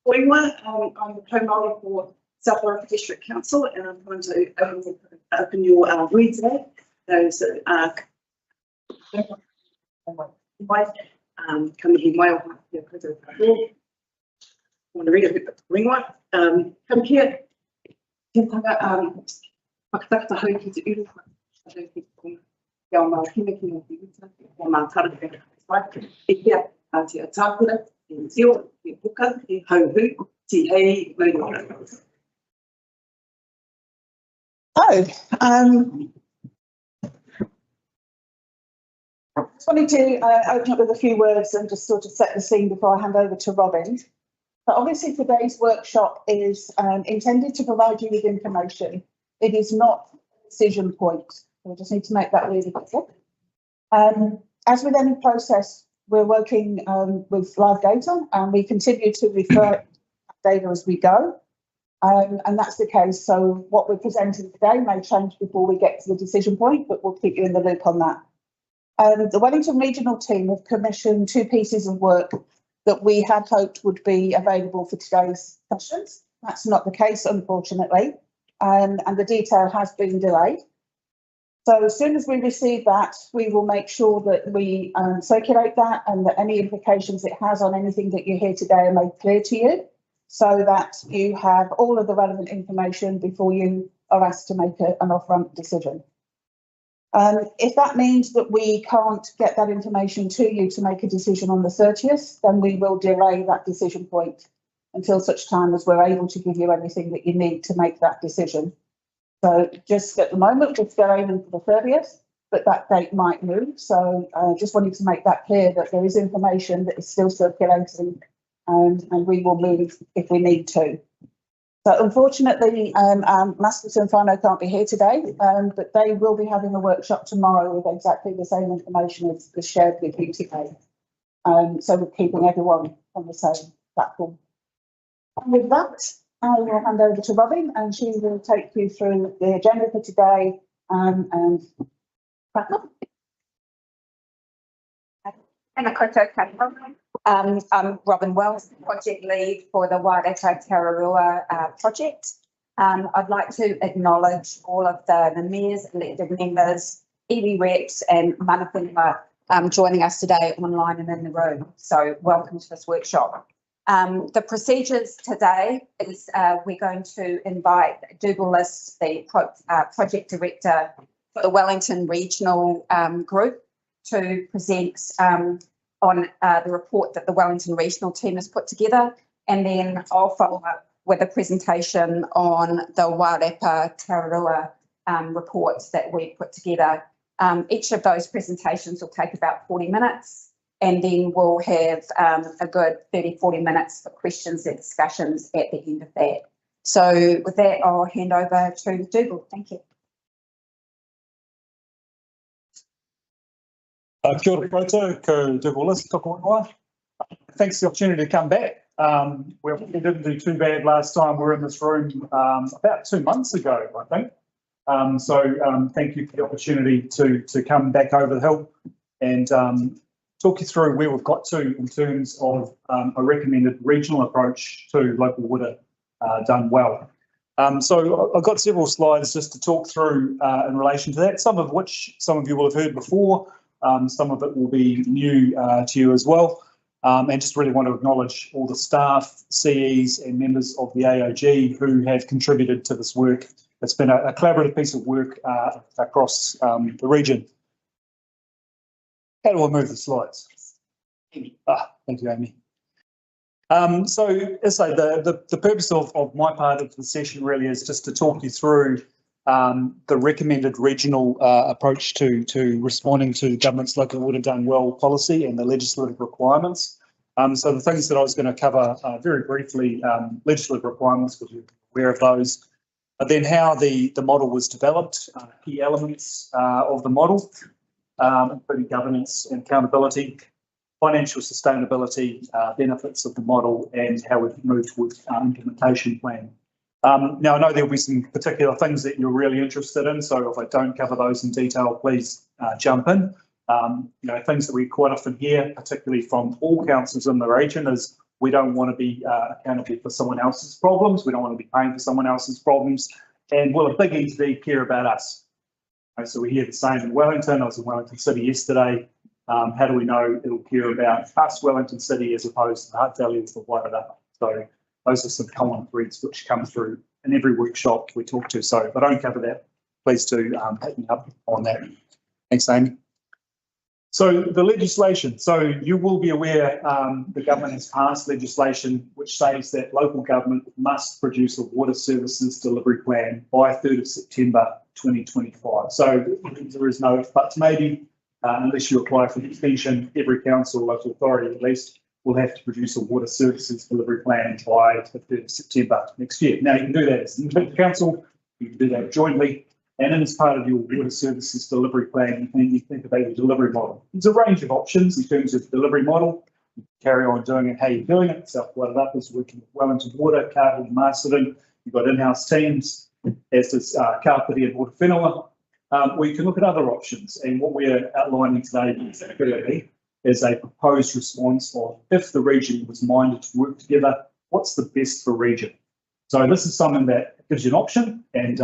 Koiwa, I'm the co-model for South Warraka District Council, and I'm going to open your read today. Those come here, my want to read a ring one. Come here. Whakatata hau ki te uru, kia o mau hime ki o te uta, kia mau tara te whai, e kia te atāpura, e tio, e puka, e hauhu, te hei maurora. Just wanted to open up with a few words and just sort of set the scene before I hand over to Robin. But obviously today's workshop is intended to provide you with information. It is not a decision point. So I just need to make that really clear. As with any process, we're working with live data and we continue to refer data as we go. And that's the case. So what we're presenting today may change before we get to the decision point, but we'll keep you in the loop on that. The Wellington Regional team have commissioned 2 pieces of work that we had hoped would be available for today's sessions. That's not the case, unfortunately, and the detail has been delayed. So as soon as we receive that, we will make sure that we circulate that and that any implications it has on anything that you hear today are made clear to you, so that you have all of the relevant information before you are asked to make an off-ramp decision. If that means that we can't get that information to you to make a decision on the 30th, then we will delay that decision point until such time as we're able to give you everything that you need to make that decision. So just at the moment, we're still aiming for the 30th, but that date might move. So just wanted to make that clear that there is information that is still circulating and we will move if we need to. So unfortunately, Masters and Whānau can't be here today, but they will be having a workshop tomorrow with exactly the same information as shared with you today. So we're keeping everyone on the same platform. And with that, I will hand over to Robin and she will take you through the agenda for today and wrap up. I'm Robin Wells, Project Lead for the Wai T Tararua project. I'd like to acknowledge all of the mayors, elected members, iwi reps and mana whenua joining us today online and in the room. So welcome to this workshop. The procedures today is we're going to invite Dougal List, the project director for the Wellington Regional Group, to present on the report that the Wellington Regional team has put together, and then I'll follow up with a presentation on the Wai T Tararua reports that we put together. Each of those presentations will take about 40 minutes, and then we'll have a good 30-40 minutes for questions and discussions at the end of that. So with that, I'll hand over to Dougal. Thank you. Kia ora koutou, ko Dougal List, toko ingoa. Thanks for the opportunity to come back. We didn't do too bad last time. We were in this room about 2 months ago, I think. Thank you for the opportunity to come back over the hill and talk you through where we've got to in terms of a recommended regional approach to local water done well. So I've got several slides just to talk through in relation to that, some of which some of you will have heard before. Some of it will be new to you as well, and just really want to acknowledge all the staff, CEs and members of the AOG who have contributed to this work. It's been a collaborative piece of work across the region. How do I move the slides? Thank you, Amy. So as I say, the purpose of my part of the session really is just to talk you through the recommended regional approach to responding to the government's local water done well policy and the legislative requirements. So the things that I was going to cover very briefly, legislative requirements, because you're aware of those, then how the model was developed, key elements of the model, including governance and accountability, financial sustainability, benefits of the model, and how we've moved towards implementation plan. Now, I know there'll be some particular things that you're really interested in, so if I don't cover those in detail, please jump in. Things that we quite often hear, particularly from all councils in the region, is We don't want to be accountable for someone else's problems. We don't want to be paying for someone else's problems. And will a big entity care about us? So we hear the same in Wellington. I was in Wellington City yesterday. How do we know it'll care about us, Wellington City, as opposed to the Hutt Valley or Wairarapa? So those are some common threads which come through in every workshop we talk to. So if I don't cover that, please do hit me up on that. Thanks, Amy. So the legislation. So you will be aware the government has passed legislation which says that local government must produce a water services delivery plan by 3rd of September 2025. So there is no if buts maybe, unless you apply for the extension, every council, local authority at least, will have to produce a water services delivery plan by the 3rd of September next year. Now you can do that as an individual council, you can do that jointly. And as part of your water services delivery plan, you think about your delivery model. There's a range of options in terms of delivery model. You can carry on doing it how you're doing it. South Wairarapa is working with Wellington Water, Carpety and Masterton. You've got in-house teams, as does Carpety and Water Whenua. Or you can look at other options. And what we're outlining today particularly is a proposed response of if the region was minded to work together, what's the best for region? So this is something that gives you an option, and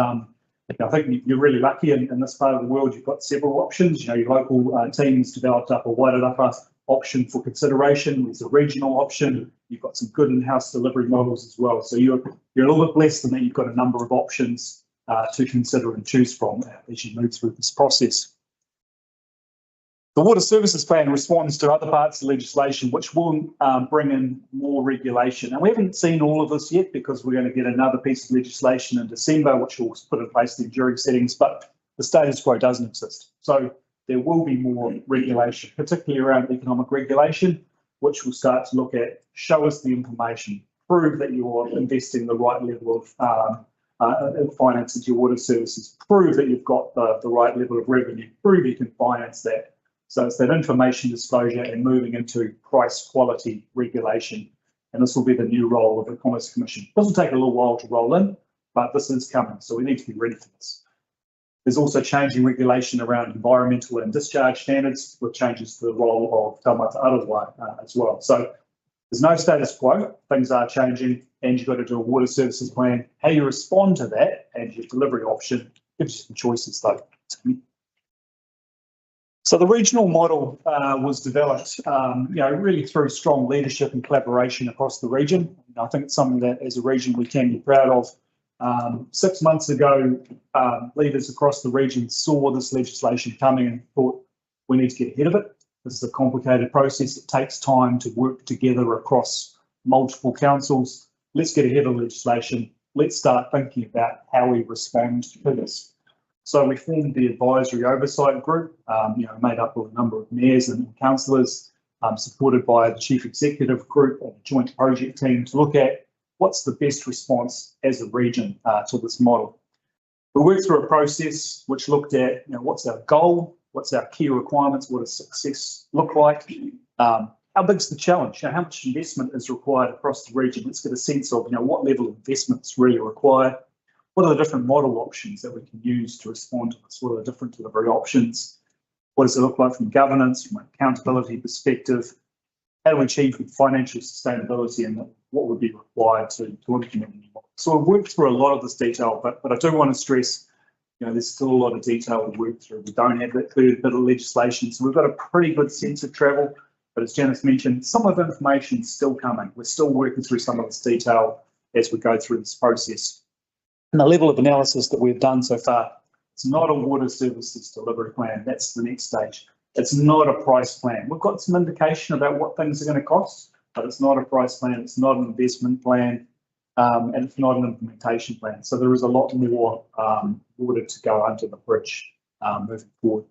I think you're really lucky in this part of the world. You've got several options. Your local teams developed up a Wairarapa option for consideration. There's a regional option. You've got some good in-house delivery models as well. So you're a little bit less than that. You've got a number of options to consider and choose from as you move through this process. The Water Services Plan responds to other parts of legislation which will bring in more regulation. And we haven't seen all of this yet because we're going to get another piece of legislation in December which will put in place the enduring settings, but the status quo doesn't exist. So there will be more regulation, particularly around economic regulation, which will start to look at, show us the information, prove that you're investing the right level of finance into your water services, prove that you've got the right level of revenue, prove you can finance that. So it's that information disclosure and moving into price quality regulation. And this will be the new role of the Commerce Commission. It will take a little while to roll in, but this is coming. So we need to be ready for this. There's also changing regulation around environmental and discharge standards, with changes to the role of taumata aroa as well. So there's no status quo. Things are changing, and you've got to do a water services plan. How you respond to that and your delivery option gives you some choices, though. So the regional model was developed, really through strong leadership and collaboration across the region. I think it's something that, as a region, we can be proud of. 6 months ago, leaders across the region saw this legislation coming and thought, we need to get ahead of it. This is a complicated process. It takes time to work together across multiple councils. Let's get ahead of legislation. Let's start thinking about how we respond to this. So we formed the advisory oversight group, made up of a number of mayors and councillors, supported by the chief executive group and a joint project team to look at what's the best response as a region to this model. We worked through a process which looked at, what's our goal, what's our key requirements, what does success look like, how big's the challenge, how much investment is required across the region. Let's get a sense of, what level of investment is really required. What are the different model options that we can use to respond to this? What are the different delivery options? What does it look like from governance, from an accountability perspective? How do we achieve financial sustainability, and what would be required to implement the model? So we've worked through a lot of this detail, but I do want to stress, there's still a lot of detail to work through. We don't have that third bit of legislation, so we've got a pretty good sense of travel. But as Janice mentioned, some of the information is still coming. We're still working through some of this detail as we go through this process. And the level of analysis that we've done so far, it's not a water services delivery plan. That's the next stage. It's not a price plan. We've got some indication about what things are going to cost, but it's not a price plan. It's not an investment plan, and it's not an implementation plan. So there is a lot more water to go under the bridge moving forward.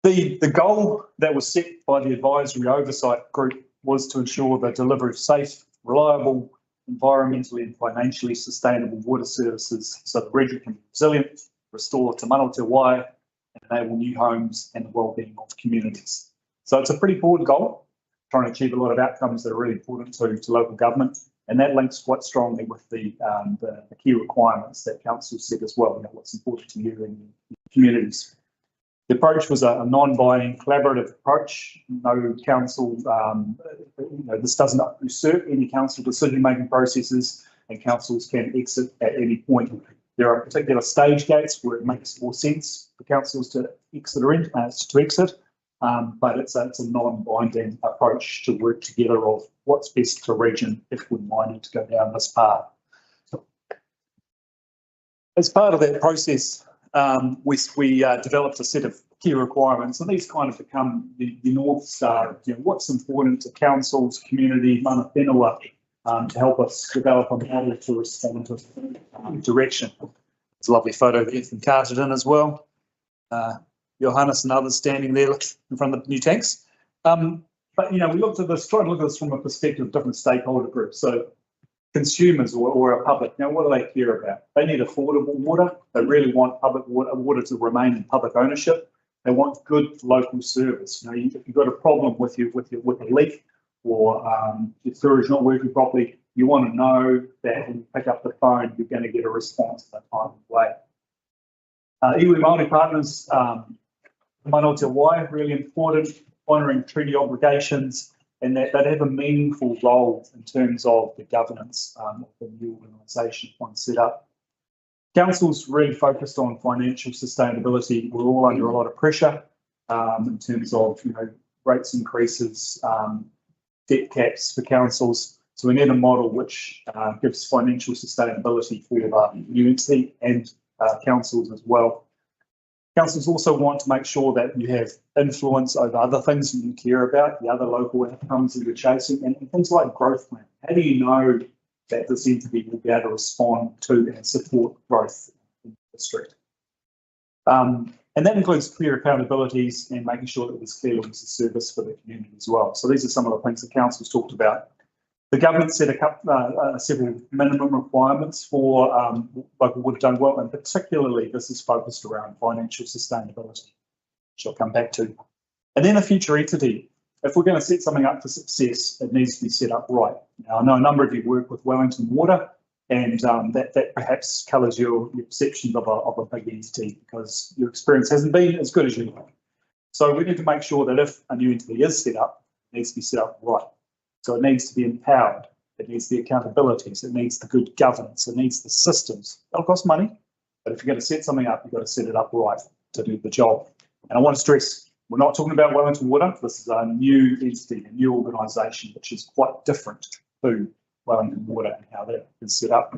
The goal that was set by the advisory oversight group was to ensure the delivery of safe, reliable, environmentally and financially sustainable water services so the region can be resilient, restore te mana o te wai, and enable new homes and the well-being of communities. So it's a pretty broad goal, trying to achieve a lot of outcomes that are really important to local government, and that links quite strongly with the key requirements that council set as well, what's important to you and your communities. The approach was a non-binding collaborative approach. No council, this doesn't usurp any council decision-making processes, and councils can exit at any point. There are particular stage gates where it makes more sense for councils to exit but it's a non-binding approach to work together of what's best for the region if we might need to go down this path. As part of that process, we developed a set of key requirements, and these kind of become the North Star, what's important to councils, community, mana whenua, to help us develop a model to respond to direction. It's a lovely photo there from Carterton as well. Johannes and others standing there in front of the new tanks. But, we looked at this, tried to look at this from a perspective of different stakeholder groups. So consumers or a public, what do they care about? They need affordable water. They really want public water to remain in public ownership. They want good local service. If you've got a problem with a leak or your storage not working properly, you want to know that when you pick up the phone, you're going to get a response in a timely way. Iwi Māori partners, Mana Te Wai, really important, honouring treaty obligations, and that they have a meaningful role in terms of the governance of the new organisation once set up. Council's really focused on financial sustainability. We're all under a lot of pressure in terms of rates increases, debt caps for councils. So we need a model which gives financial sustainability for the new entity and councils as well. Councils also want to make sure that you have influence over other things that you care about, the other local outcomes that you're chasing, and things like growth plan. How do you know that this entity will be able to respond to and support growth in the district? And that includes clear accountabilities and making sure that there's clear links of service for the community as well. So these are some of the things that council's talked about. The government set several minimum requirements for local water done well, and particularly this is focused around financial sustainability, which I'll come back to. And then a future entity. If we're going to set something up for success, it needs to be set up right. Now, I know a number of you work with Wellington Water, and that perhaps colours your perception of a big entity because your experience hasn't been as good as you like. So we need to make sure that if a new entity is set up, it needs to be set up right. So it needs to be empowered, it needs the accountabilities, it needs the good governance, it needs the systems. That'll cost money, but if you're going to set something up, you've got to set it up right to do the job. And I want to stress, we're not talking about Wellington Water. This is a new entity, a new organisation, which is quite different to Wellington Water and how that is set up.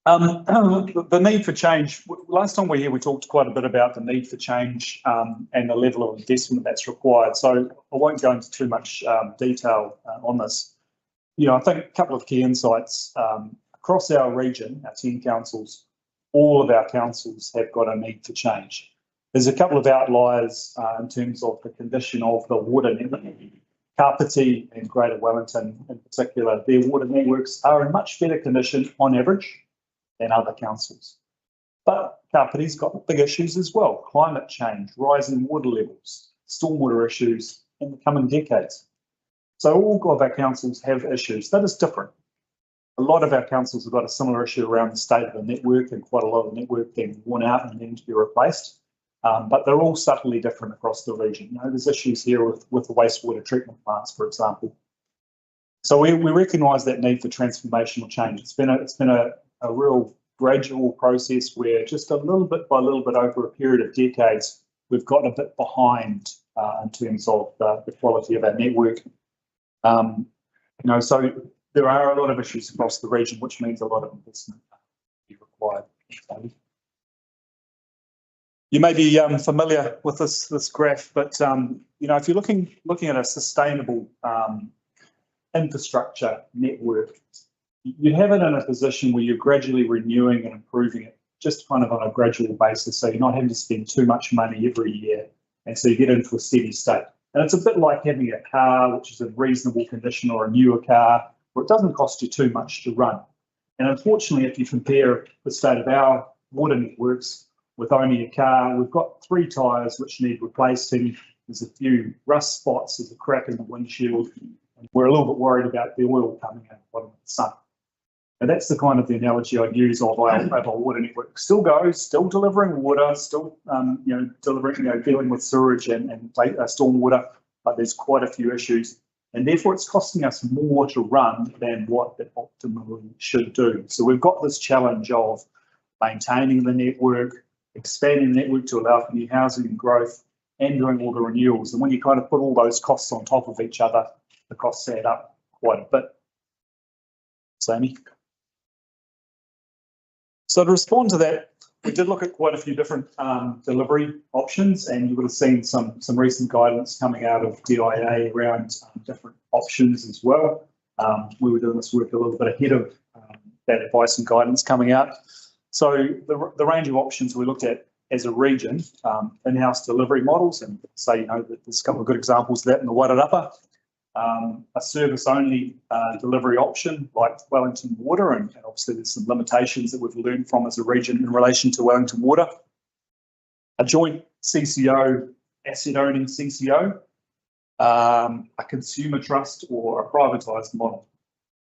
The need for change. Last time we were here, we talked quite a bit about the need for change and the level of investment that's required. So I won't go into too much detail on this. I think a couple of key insights across our region, our 10 councils, all of our councils have got a need for change. There's a couple of outliers in terms of the condition of the water network. Kapiti and Greater Wellington in particular, their water networks are in much better condition on average than other councils. But Kapiti's got big issues as well: climate change, rising water levels, stormwater issues in the coming decades. So all of our councils have issues. That is different. A lot of our councils have got a similar issue around the state of the network and quite a lot of the network being worn out and needing to be replaced. But they're all subtly different across the region. There's issues here with the wastewater treatment plants, for example. So we recognise that need for transformational change. It's been a real gradual process where just a little bit by little bit over a period of decades, we've gotten a bit behind in terms of the quality of our network. So there are a lot of issues across the region, which means a lot of investment will be required. You may be familiar with this graph, but if you're looking at a sustainable infrastructure network, you'd have it in a position where you're gradually renewing and improving it, just kind of on a gradual basis. So you're not having to spend too much money every year, and so you get into a steady state. And it's a bit like having a car which is in reasonable condition or a newer car, where it doesn't cost you too much to run. And unfortunately, if you compare the state of our water networks with only a car, we've got 3 tyres which need replacing. There's a few rust spots, there's a crack in the windshield. And we're a little bit worried about the oil coming out of the bottom of the sun. And that's the kind of the analogy I'd use of our water network. Still goes, still delivering water, still delivering, dealing with sewage and storm water, but there's quite a few issues. And therefore it's costing us more to run than what it optimally should do. So we've got this challenge of maintaining the network, expanding the network to allow for new housing and growth, and doing all the renewals. And when you kind of put all those costs on top of each other, the costs add up quite a bit. Sammy? So to respond to that, we did look at quite a few different delivery options, and you would have seen some recent guidance coming out of DIA around different options as well. We were doing this work a little bit ahead of that advice and guidance coming out. So the range of options we looked at as a region, in-house delivery models, and say, there's a couple of good examples of that in the Wairarapa. A service-only delivery option like Wellington Water, and obviously there's some limitations that we've learned from as a region in relation to Wellington Water. A joint CCO, asset-owning CCO, a consumer trust, or a privatised model.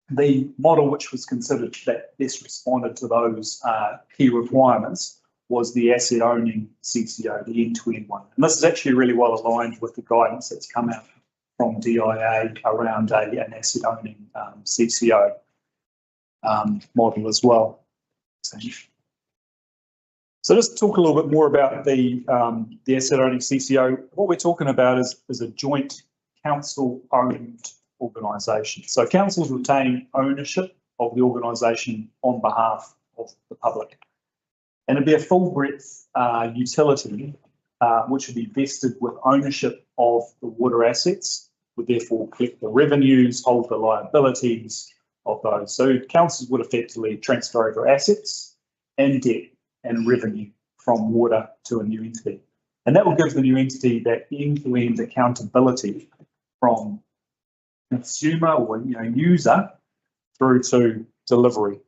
The model which was considered that best responded to those key requirements was the asset-owning CCO, the end-to-end one. And this is actually really well aligned with the guidance that's come out from DIA around an asset-owning CCO model as well. So just talk a little bit more about the asset-owning CCO. What we're talking about is a joint council-owned organisation. So councils retain ownership of the organisation on behalf of the public. And it'd be a full breadth utility which would be vested with ownership of the water assets, would therefore collect the revenues, hold the liabilities of those. So councils would effectively transfer over assets and debt and revenue from water to a new entity. And that will give the new entity that end-to-end accountability from consumer or user through to delivery.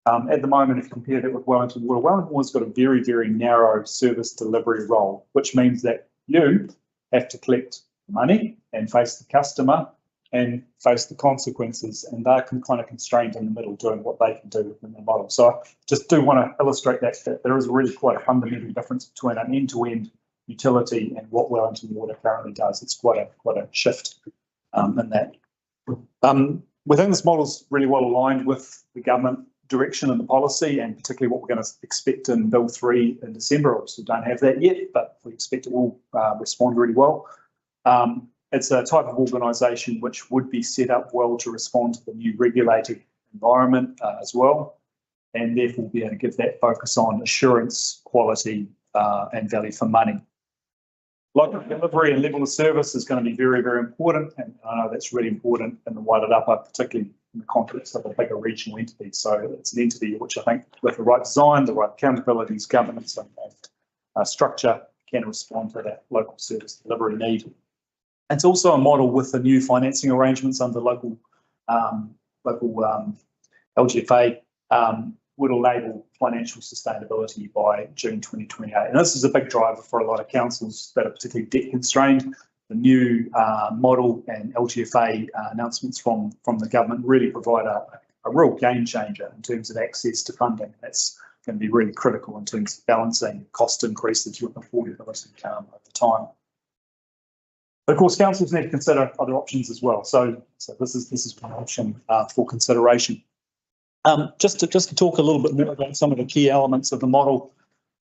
At the moment, if you compare that with Wellington Water, Wellington Water's got a very, very narrow service delivery role, which means that you have to collect money and face the customer and face the consequences, and they're kind of constrained in the middle doing what they can do within the model. So I just do want to illustrate that there is really quite a fundamental difference between an end-to-end utility and what Wellington Water currently does. It's quite a shift in that. We think this model is really well aligned with the government direction and the policy, and particularly what we're going to expect in Bill 3 in December. Obviously don't have that yet, but we expect it will respond really well. It's a type of organisation which would be set up well to respond to the new regulated environment as well, and therefore be able to give that focus on assurance, quality and value for money. Local delivery and level of service is going to be very, very important, and I know that's really important in the Wairarapa, particularly in the context of a bigger regional entity. So it's an entity which I think with the right design, the right accountabilities, governance and structure can respond to that local service delivery need. It's also a model with the new financing arrangements under local LGFA would enable financial sustainability by June 2028. And this is a big driver for a lot of councils that are particularly debt constrained. The new model and LGFA announcements from the government really provide a real game changer in terms of access to funding. That's going to be really critical in terms of balancing cost increases with affordability over time. But of course, councils need to consider other options as well. So this is one option for consideration. Just to talk a little bit more about some of the key elements of the model.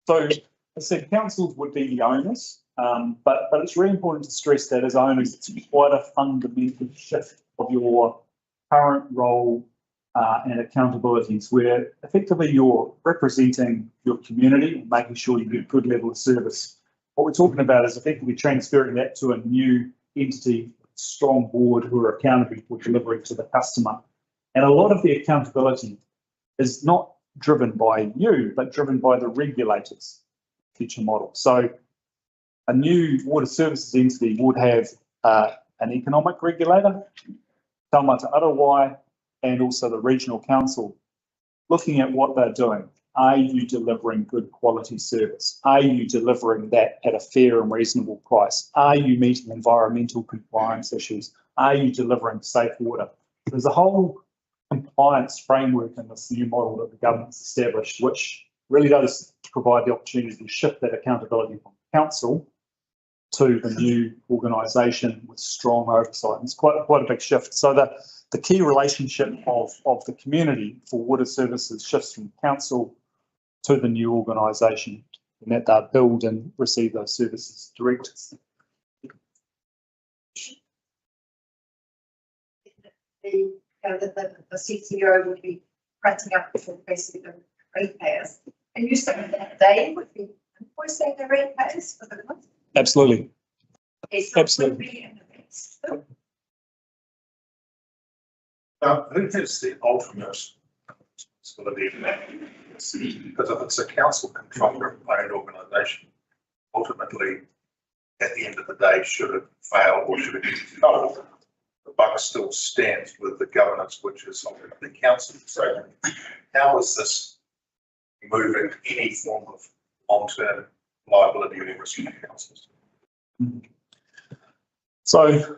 So as I said, councils would be the owners, but it's really important to stress that as owners, it's quite a fundamental shift of your current role and accountabilities, where effectively you're representing your community and making sure you get a good level of service. What we're talking about is effectively transferring that to a new entity, strong board who are accountable for delivery to the customer. And a lot of the accountability is not driven by you, but driven by the regulators' future model. So a new water services entity would have an economic regulator, Taumata Arawai, and also the regional council looking at what they're doing. Are you delivering good quality service? Are you delivering that at a fair and reasonable price? Are you meeting environmental compliance issues? Are you delivering safe water? There's a whole compliance framework in this new model that the government's established, which really does provide the opportunity to shift that accountability from council to the new organisation with strong oversight. And it's quite a big shift. So the key relationship of the community for water services shifts from council to the new organisation, and that they build and receive those services direct. The CCO would be writing up basically the ratepayers. And you said that they would be invoicing the ratepayers for the month? Absolutely. Okay, so Absolutely. it would be in the mix. Who has the ultimate responsibility of that? Because if it's a council controlled owned organisation, ultimately, at the end of the day, should it fail or should it be controlled, the buck still stands with the governance, which is the council. So how is this moving any form of long-term liability or risk in councils? So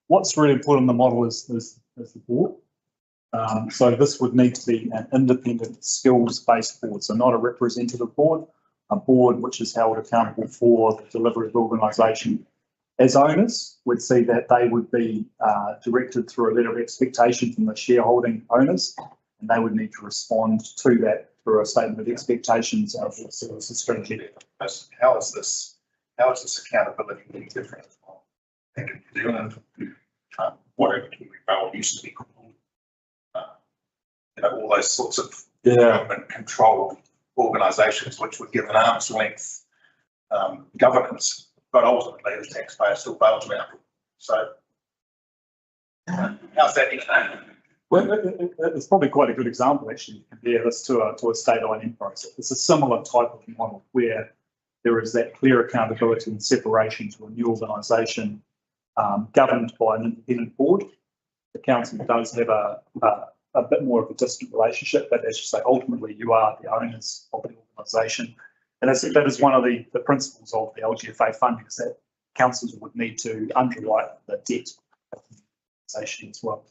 what's really important in the model is the board. So this would need to be an independent skills-based board, so not a representative board, a board which is held accountable for the delivery of the organisation. As owners, we'd see that they would be directed through a letter of expectation from the shareholding owners, and they would need to respond to that through a statement of expectations of the services strategy. How is this accountability any different from Bank of New Zealand, whatever Kiwi Rail used to be called? All those sorts of government controlled organisations which were given arm's length governance, but ultimately the taxpayer still bails them out. So how's that? Well, it's probably quite a good example actually to compare this to a state-owned enterprise. It's a similar type of model where there is that clear accountability and separation to a new organisation governed by an independent board. The council does have a bit more of a distant relationship, but as you say, ultimately you are the owners of the organisation. And that is one of the principles of the LGFA funding, is that councils would need to underwrite the debt of the organisation as well.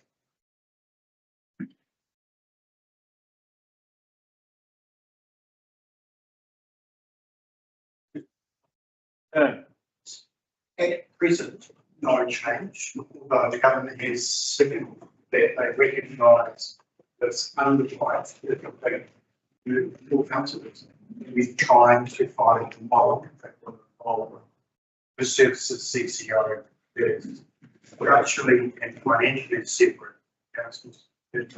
At present, no change, although the government has signalled that they recognise this underwrite your councillors. We're trying to find a model for services CCO that we're actually and financially separate councils. At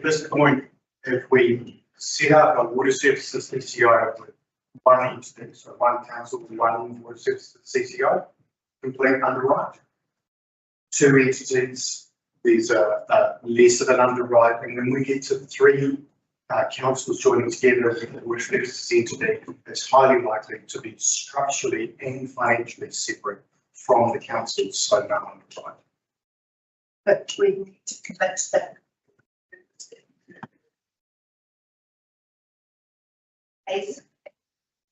this point, if we set up a water services CCO with one entity, so one council, one water services CCO, complete underwrite. Two entities, there's a less of an underwrite, and when we get to three councils joining together with the water services entity, it's highly likely to be structurally and financially separate from the councils, so no underwrite. But we need to commit that.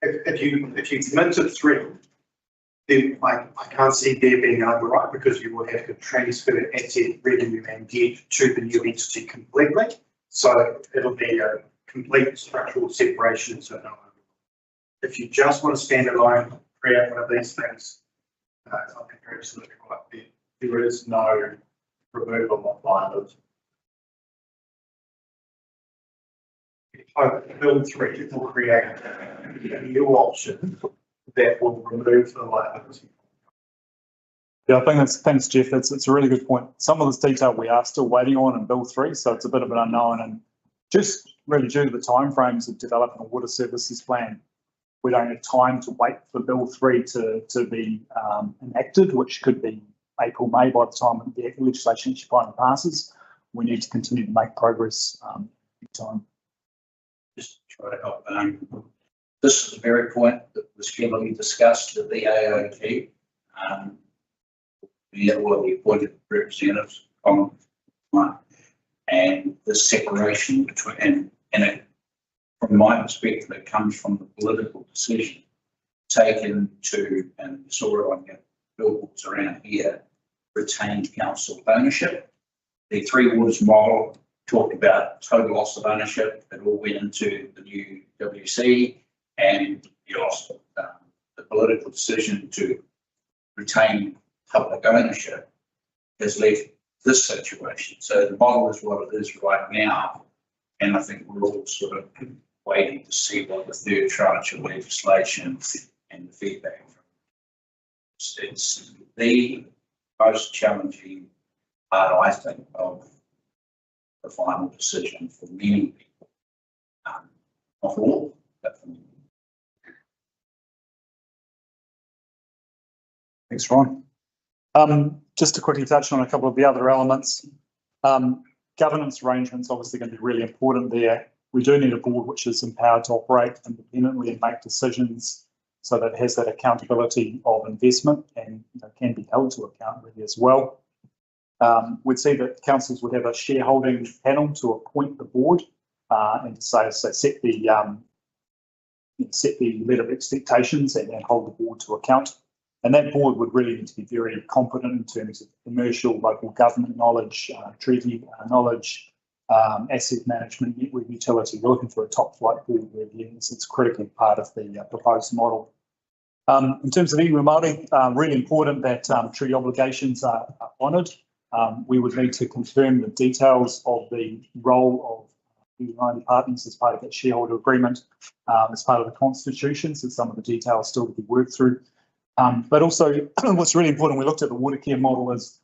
If you commit to three, then I can't see there being an underwrite, because you will have to transfer asset, revenue and debt to the new entity completely. So it'll be a complete structural separation. So no, if you just want to stand alone, create one of these things, I think you're absolutely right. There is no removal of liability. Bill 3 will create a new option that will remove the liability. Yeah, I think thanks, Jeff. It's a really good point. Some of this detail we are still waiting on in Bill 3, so it's a bit of an unknown, and just really due to the timeframes of developing a water services plan, we don't have time to wait for Bill 3 to be enacted, which could be April, May by the time the legislation actually finally passes. We need to continue to make progress in time. Just try to help. This is the very point that was heavily discussed at the AOT. We appointed representatives on, and the separation between, and from my perspective, it comes from the political decision taken to, and you saw it on your billboards around here, retained council ownership. The Three Waters model talked about total loss of ownership. It all went into the new WC, and you lost the political decision to retain public ownership has left this situation. So the model is what it is right now. And I think we're all sort of waiting to see what the third tranche of legislation and the feedback from it's the most challenging part, I think, of the final decision for many people. Not all, but for many. Thanks, Ron. Just to quickly touch on a couple of the other elements. Governance arrangements obviously going to be really important there. We do need a board which is empowered to operate independently and make decisions so that it has that accountability of investment and can be held to account really as well. We'd see that councils would have a shareholding panel to appoint the board and to set the letter of expectations and hold the board to account. And that board would really need to be very competent in terms of commercial, local government knowledge, treaty knowledge, asset management, network utility. We're looking for a top flight board really. It's critically part of the proposed model. In terms of iwi Māori, really important that treaty obligations are honoured. We would need to confirm the details of the role of iwi Māori partners as part of that shareholder agreement, as part of the constitution, so some of the details still to be worked through. But also, what's really important, we looked at the water care model, is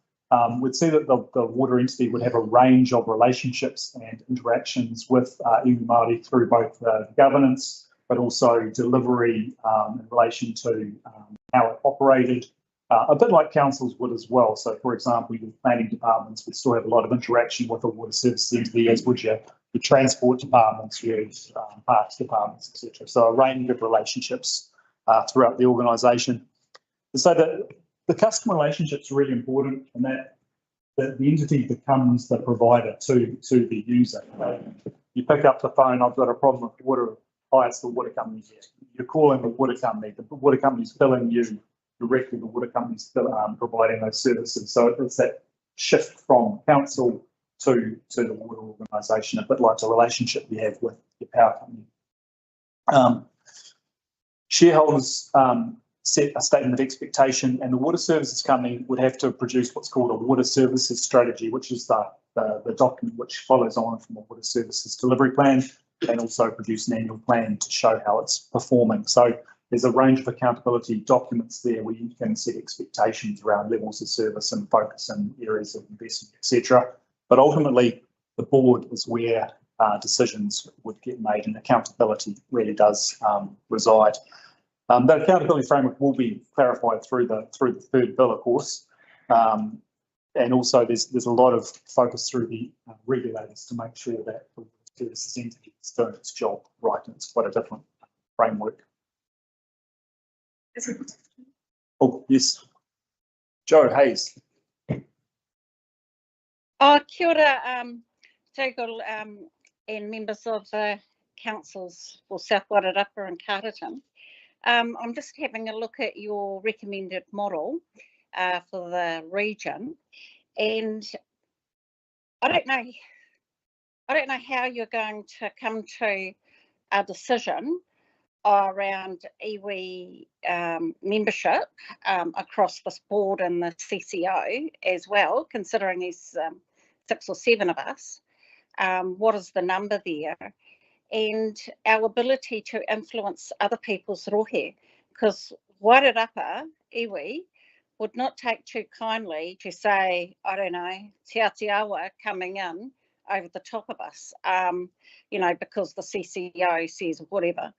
we'd see that the water entity would have a range of relationships and interactions with iwi Māori through both governance, but also delivery in relation to how it operated, a bit like councils would as well. So, for example, your planning departments would still have a lot of interaction with the water services entity, as would your transport departments, your parks departments, etc. So a range of relationships throughout the organisation. So the customer relationship is really important, and that the entity becomes the provider to the user. You pick up the phone, I've got a problem with water. Hi, it's the water company here. You're calling the water company. The water company's billing you directly. The water company's providing those services. So it's that shift from council to the water organisation, a bit like the relationship you have with your power company. Shareholders set a statement of expectation, and the water services company would have to produce what's called a water services strategy, which is the document which follows on from the water services delivery plan, and also produce an annual plan to show how it's performing. So there's a range of accountability documents there where you can set expectations around levels of service and focus in areas of investment, etc. But ultimately, the board is where decisions would get made, and accountability really does reside. That accountability framework will be clarified through the third bill, of course, and also there's a lot of focus through the regulators to make sure that the services entity is doing its job right, and it's quite a different framework. Oh yes, Joe Hayes. Kia ora, Taugal, and members of the councils for South Wairarapa and Carterton. I'm just having a look at your recommended model for the region, and I don't know how you're going to come to a decision around iwi membership across this board and the CCO as well, considering there's 6 or 7 of us. What is the number there? And our ability to influence other people's rohe, because Wairarapa iwi would not take too kindly to say, I don't know, Te Atiawa coming in over the top of us, because the CCO says whatever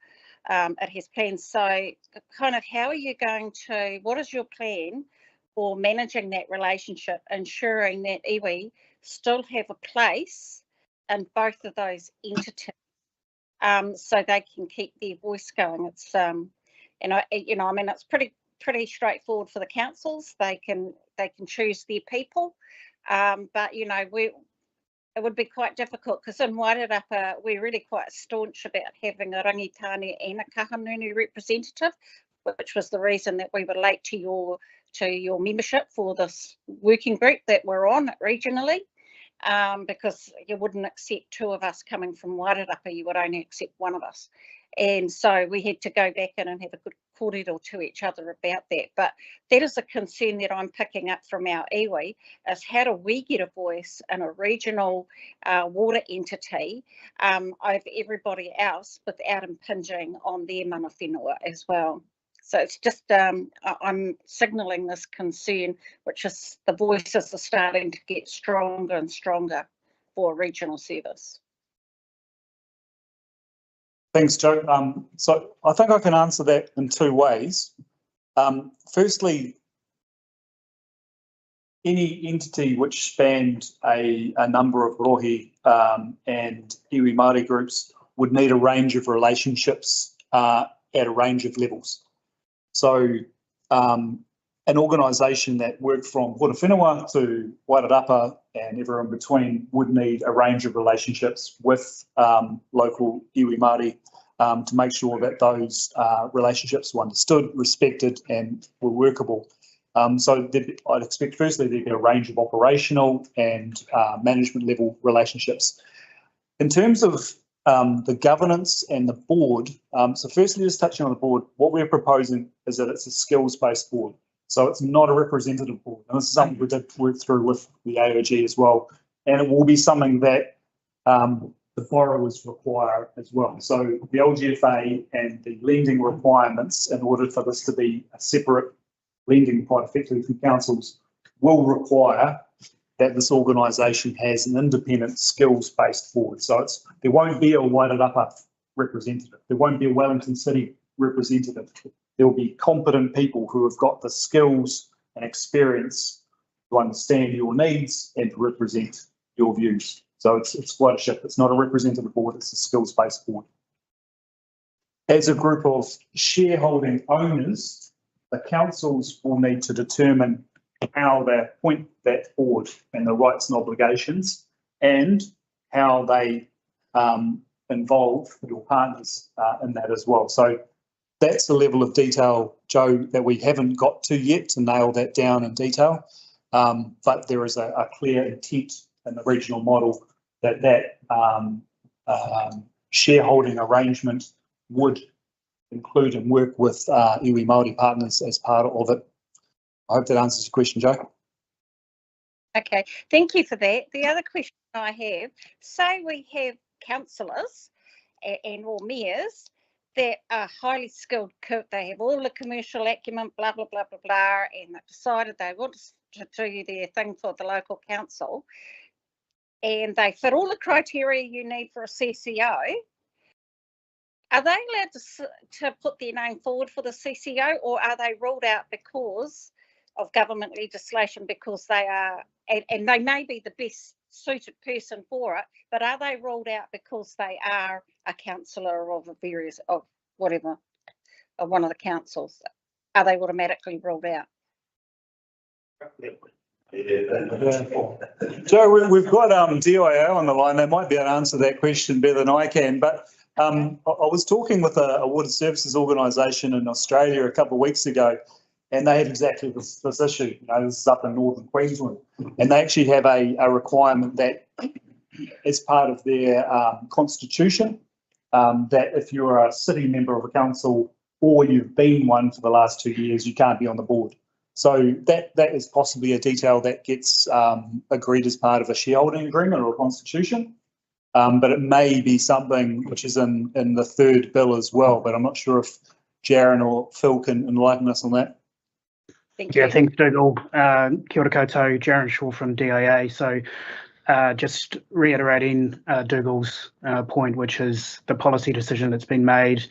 it has plans. So kind of how are you going to, what is your plan for managing that relationship, ensuring that iwi still have a place in both of those entities? So they can keep their voice going. It's it's pretty straightforward for the councils. They can choose their people, but it would be quite difficult because in Wairarapa we're really quite staunch about having a rangitane and a kahanunu representative, which was the reason that we were late to your membership for this working group that we're on regionally. because you wouldn't accept two of us coming from Wairarapa, you would only accept one of us. And so we had to go back in and have a good kōrero to each other about that. But that is a concern that I'm picking up from our iwi, is how do we get a voice in a regional water entity over everybody else without impinging on their mana whenua as well. So it's just, I'm signalling this concern, which is the voices are starting to get stronger and stronger for regional service. Thanks, Joe. So I think I can answer that in two ways. Firstly, any entity which spanned a number of rohe and iwi Māori groups would need a range of relationships at a range of levels. So an organisation that worked from Horowhenua to Wairarapa and everyone between would need a range of relationships with local iwi Māori to make sure that those relationships were understood, respected and were workable. So I'd expect firstly there'd be a range of operational and management level relationships. In terms of the governance and the board, so firstly just touching on the board, what we're proposing is that it's a skills-based board. So it's not a representative board. And this is something we did work through with the AOG as well. And it will be something that the borrowers require as well. So the LGFA and the lending requirements, in order for this to be a separate lending quite effectively from councils, will require that this organisation has an independent skills-based board. So there won't be a Wairarapa representative. There won't be a Wellington City representative. There will be competent people who have got the skills and experience to understand your needs and to represent your views. So it's quite a shift. It's not a representative board, it's a skills-based board. As a group of shareholding owners, the councils will need to determine how they appoint that board and the rights and obligations, and how they involve your partners in that as well. So that's the level of detail, Joe, that we haven't got to yet to nail that down in detail. But there is a clear intent in the regional model that shareholding arrangement would include and work with iwi Māori partners as part of it. I hope that answers your question, Joe. Okay, thank you for that. The other question I have, say we have councillors and or mayors that are highly skilled, they have all the commercial acumen, blah, blah, blah, blah, blah, and they've decided they want to do their thing for the local council, and they fit all the criteria you need for a CCO. Are they allowed to put their name forward for the CCO, or are they ruled out because of government legislation, because they are, and they may be the best suited person for it, but are they ruled out because they are a councillor of whatever, of one of the councils? Are they automatically ruled out? Joe, we've got DIO on the line. They might be able to answer that question better than I can, but I was talking with a water services organisation in Australia a couple of weeks ago, and they had exactly this issue. You know, this is up in northern Queensland, and they actually have a requirement that, as part of their constitution, that if you're a city member of a council or you've been one for the last 2 years, you can't be on the board. So that is possibly a detail that gets agreed as part of a shareholding agreement or a constitution. But it may be something which is in the third bill as well. But I'm not sure if Jaron or Phil can enlighten us on that. Thank you. Yeah, thanks, Dougal. Kia ora koutou, Jaron Shaw from DIA. So just reiterating Dougal's point, which is the policy decision that's been made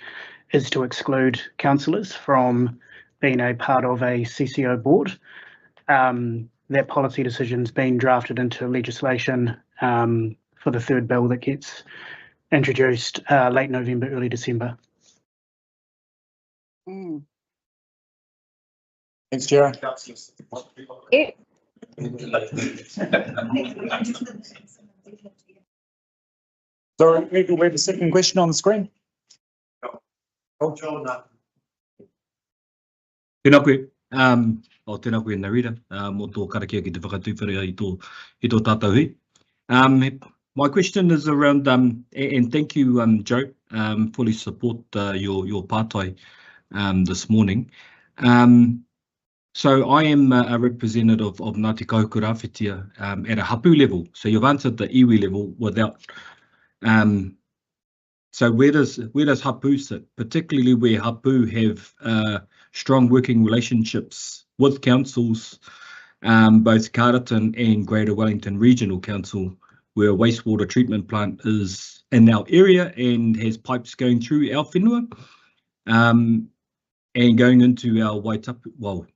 is to exclude councillors from being a part of a CCO board. That policy decision's been drafted into legislation for the third bill that gets introduced late November, early December. Mm. Thanks, Jaron. Yeah. So we have a second question on the screen. Tēnā koe, tēnā koe Narita, mō tō karakia ki te whakatūwharea i tō tātou hui. My question is around, and thank you, Joe, fully support your partai this morning. So I am a representative of Ngāti Kahuku Rāwhitia at a hapu level. So you've answered the iwi level without. So where does hapu sit, particularly where hapu have strong working relationships with councils, both Carterton and Greater Wellington Regional Council, where a wastewater treatment plant is in our area and has pipes going through our whenua, and going into our Wai T, well,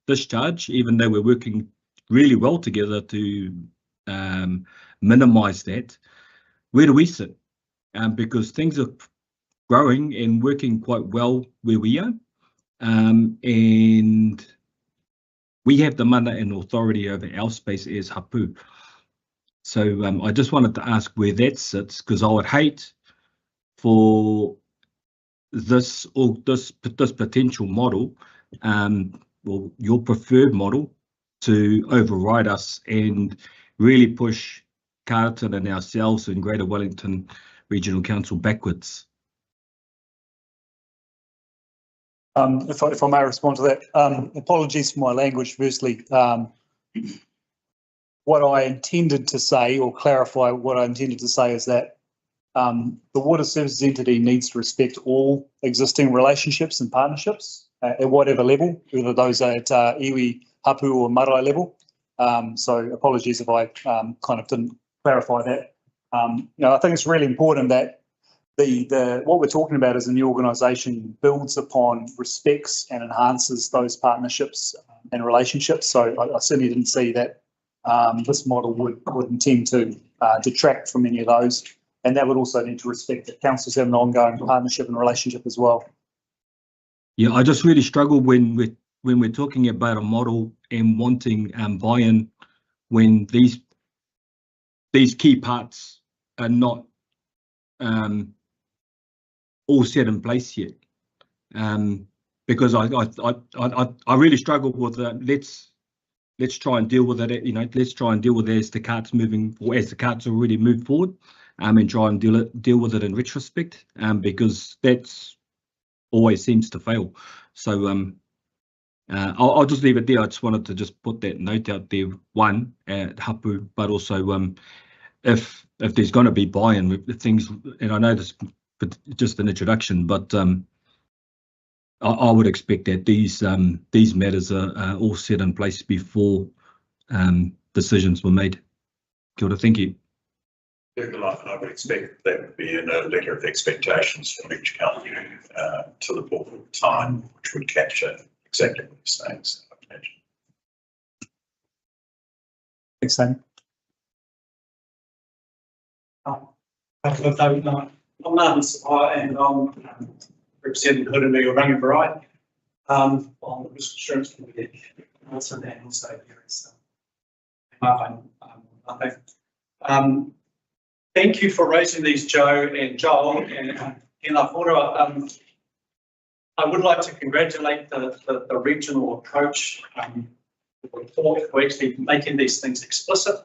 discharge, even though we're working really well together to minimise that. Where do we sit? Because things are growing and working quite well where we are, and we have the mana and authority over our space as hapu. So I just wanted to ask where that sits, because I would hate for this potential model, well, your preferred model, to override us and really push Carterton and ourselves and Greater Wellington Regional Council backwards. If I may respond to that, apologies for my language firstly. What I intended to say, or clarify what I intended to say, is that the water services entity needs to respect all existing relationships and partnerships at whatever level, whether those are at iwi, hapu or marae level. So apologies if I kind of didn't clarify that. You know, I think it's really important that what we're talking about as a new organisation builds upon, respects and enhances those partnerships and relationships. So I certainly didn't see that this model would intend to detract from any of those, and that would also need to respect that councils have an ongoing partnership and relationship as well. Yeah, I just really struggle when we're talking about a model and wanting buy-in when these key parts are not all set in place yet. Because I really struggle with let's try and deal with it. You know, let's try and deal with it as the cart's moving, or as the cart's already moved forward, and try and deal with it in retrospect. Because that's always seems to fail. So I'll just leave it there. I just wanted to just put that note out there, one, at hapu, but also if there's going to be buy-in with things, and I know this is just an introduction, but I would expect that these matters are all set in place before decisions were made. Kia ora, thank you. I would expect that would be in a letter of expectations from each company to the board at the time, which would capture exactly what you're saying. So Thanks, Sam. I'm Martin Supply, and I'm representing Hurunui or Rangibarai on the risk insurance committee. And also here is thank you for raising these, Joe and Joel. And I would like to congratulate the regional approach for actually making these things explicit.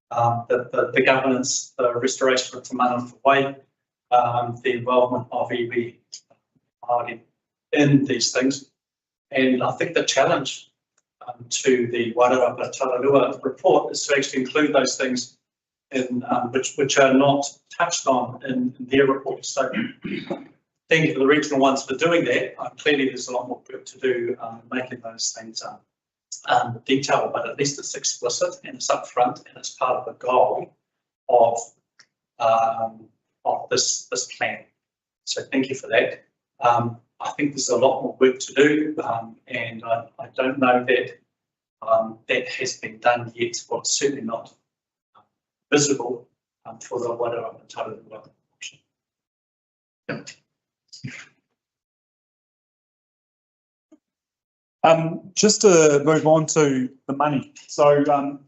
The governance, the restoration of Te Mana for Wai, the involvement of iwi in these things. And I think the challenge to the Wairarapa Tararua report is to actually include those things in which are not touched on in their report. So thank you for the regional ones for doing that. Clearly there's a lot more work to do making those things detailed, but at least it's explicit and it's upfront and it's part of the goal of this plan. So thank you for that. I think there's a lot more work to do, and I don't know that that has been done yet, or it's certainly not visible for the Wairarapa Tararua option. Just to move on to the money. So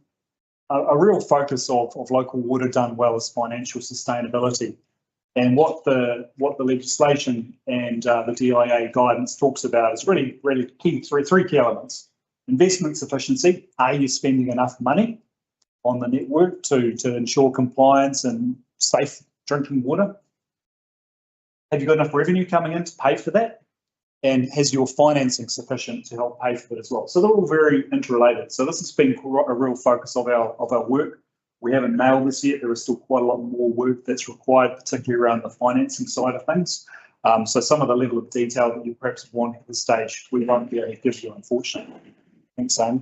a real focus of local water done well is financial sustainability. And what the legislation and the DIA guidance talks about is really key, three key elements. Investment sufficiency, are you spending enough money? on the network to ensure compliance and safe drinking water? Have you got enough revenue coming in to pay for that? And has your financing sufficient to help pay for it as well? So they're all very interrelated. So this has been a real focus of our work. We haven't nailed this yet. There is still quite a lot more work that's required, particularly around the financing side of things. So some of the level of detail that you perhaps want at this stage, we won't be able to give you, unfortunately. Thanks, Amy.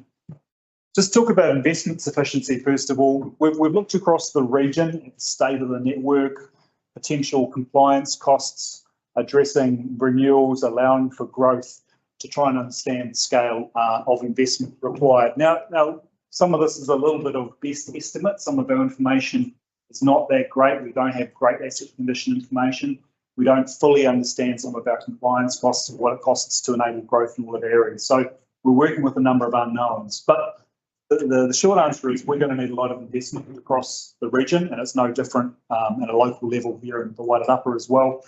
Just talk about investment sufficiency, first of all. We've looked across the region at the state of the network, potential compliance costs, addressing renewals, allowing for growth to try and understand the scale of investment required. Now, some of this is a little bit of best estimate. Some of our information is not that great. We don't have great asset condition information. We don't fully understand some of our compliance costs and what it costs to enable growth in all of areas. So we're working with a number of unknowns. But the short answer is we're going to need a lot of investment across the region, and it's no different at a local level here in the Wairarapa as well.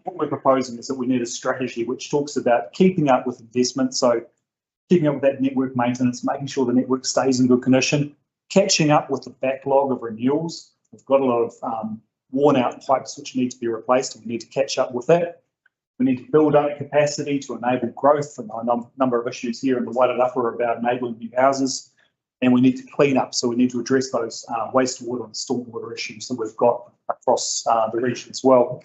What we're proposing is that we need a strategy which talks about keeping up with investment, so keeping up with that network maintenance, making sure the network stays in good condition, catching up with the backlog of renewals. We've got a lot of worn out pipes which need to be replaced, and we need to catch up with that. We need to build up capacity to enable growth, and a number of issues here in the Wairarapa are about enabling new houses. And we need to clean up, so we need to address those wastewater and stormwater issues that we've got across the region as well.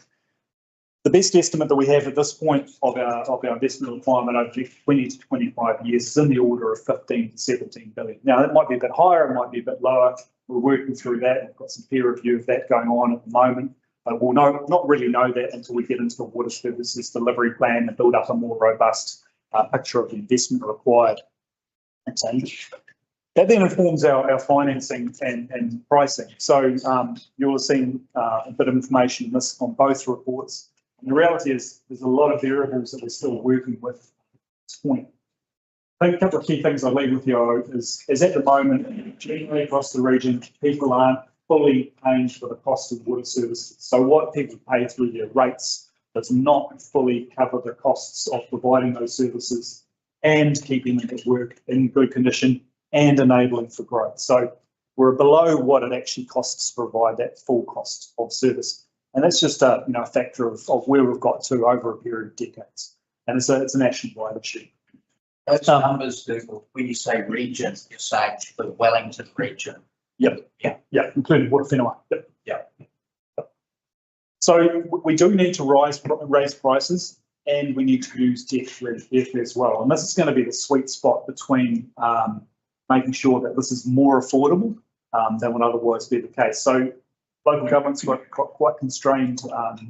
The best estimate that we have at this point of our investment requirement over the 20 to 25 years is in the order of 15 to 17 billion. Now, that might be a bit higher, it might be a bit lower. We're working through that. We've got some peer review of that going on at the moment, but we'll not really know that until we get into the water services delivery plan and build up a more robust picture of the investment required. That then informs our financing and pricing. So you'll have seen a bit of information on both reports. And the reality is there's a lot of variables that we're still working with at this point. I think a couple of key things I'll leave with you is at the moment, generally across the region, people aren't fully paying for the cost of water services. So what people pay through their rates does not fully cover the costs of providing those services and keeping the network in good condition and enabling for growth. So we're below what it actually costs to provide that full cost of service. And that's just a factor of where we've got to over a period of decades. And it's a nationwide issue. Those numbers, when you say region, you're saying the Wellington region. Yep. Yeah, including Water Whenua. Yep. Yeah. So we do need to raise prices, and we need to use debt as well. And this is going to be the sweet spot between making sure that this is more affordable than would otherwise be the case. So local governments got quite constrained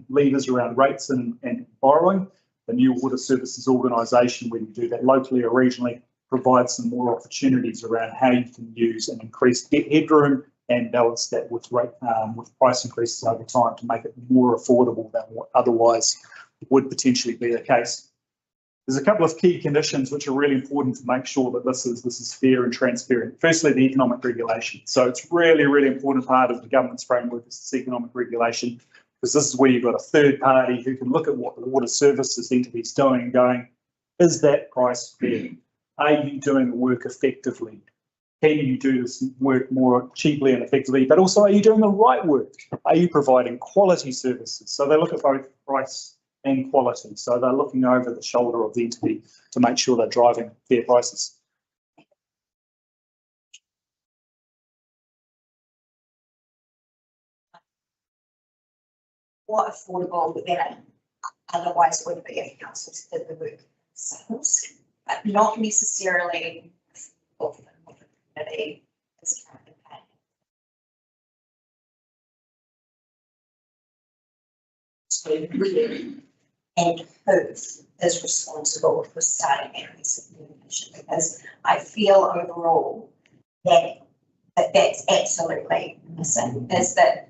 levers around rates and borrowing. The new water services organisation, when you do that locally or regionally, provides some more opportunities around how you can use and increase debt headroom and balance that with price increases over time to make it more affordable than what otherwise would potentially be the case. There's a couple of key conditions which are really important to make sure that this is fair and transparent. Firstly, the economic regulation. So it's really, really important part of the government's framework is this economic regulation, because this is where you've got a third party who can look at what the water services entity is doing and going, is that price fair? Are you doing the work effectively? Can you do this work more cheaply and effectively? But also, are you doing the right work? Are you providing quality services? So they look at both price and quality. So they're looking over the shoulder of the entity to make sure they're driving fair prices. What affordable then otherwise would be if councils did the work themselves, but not necessarily for the community is currently paying. So really, and who is responsible for starting areas of communication? Because I feel overall that that's absolutely missing. Is that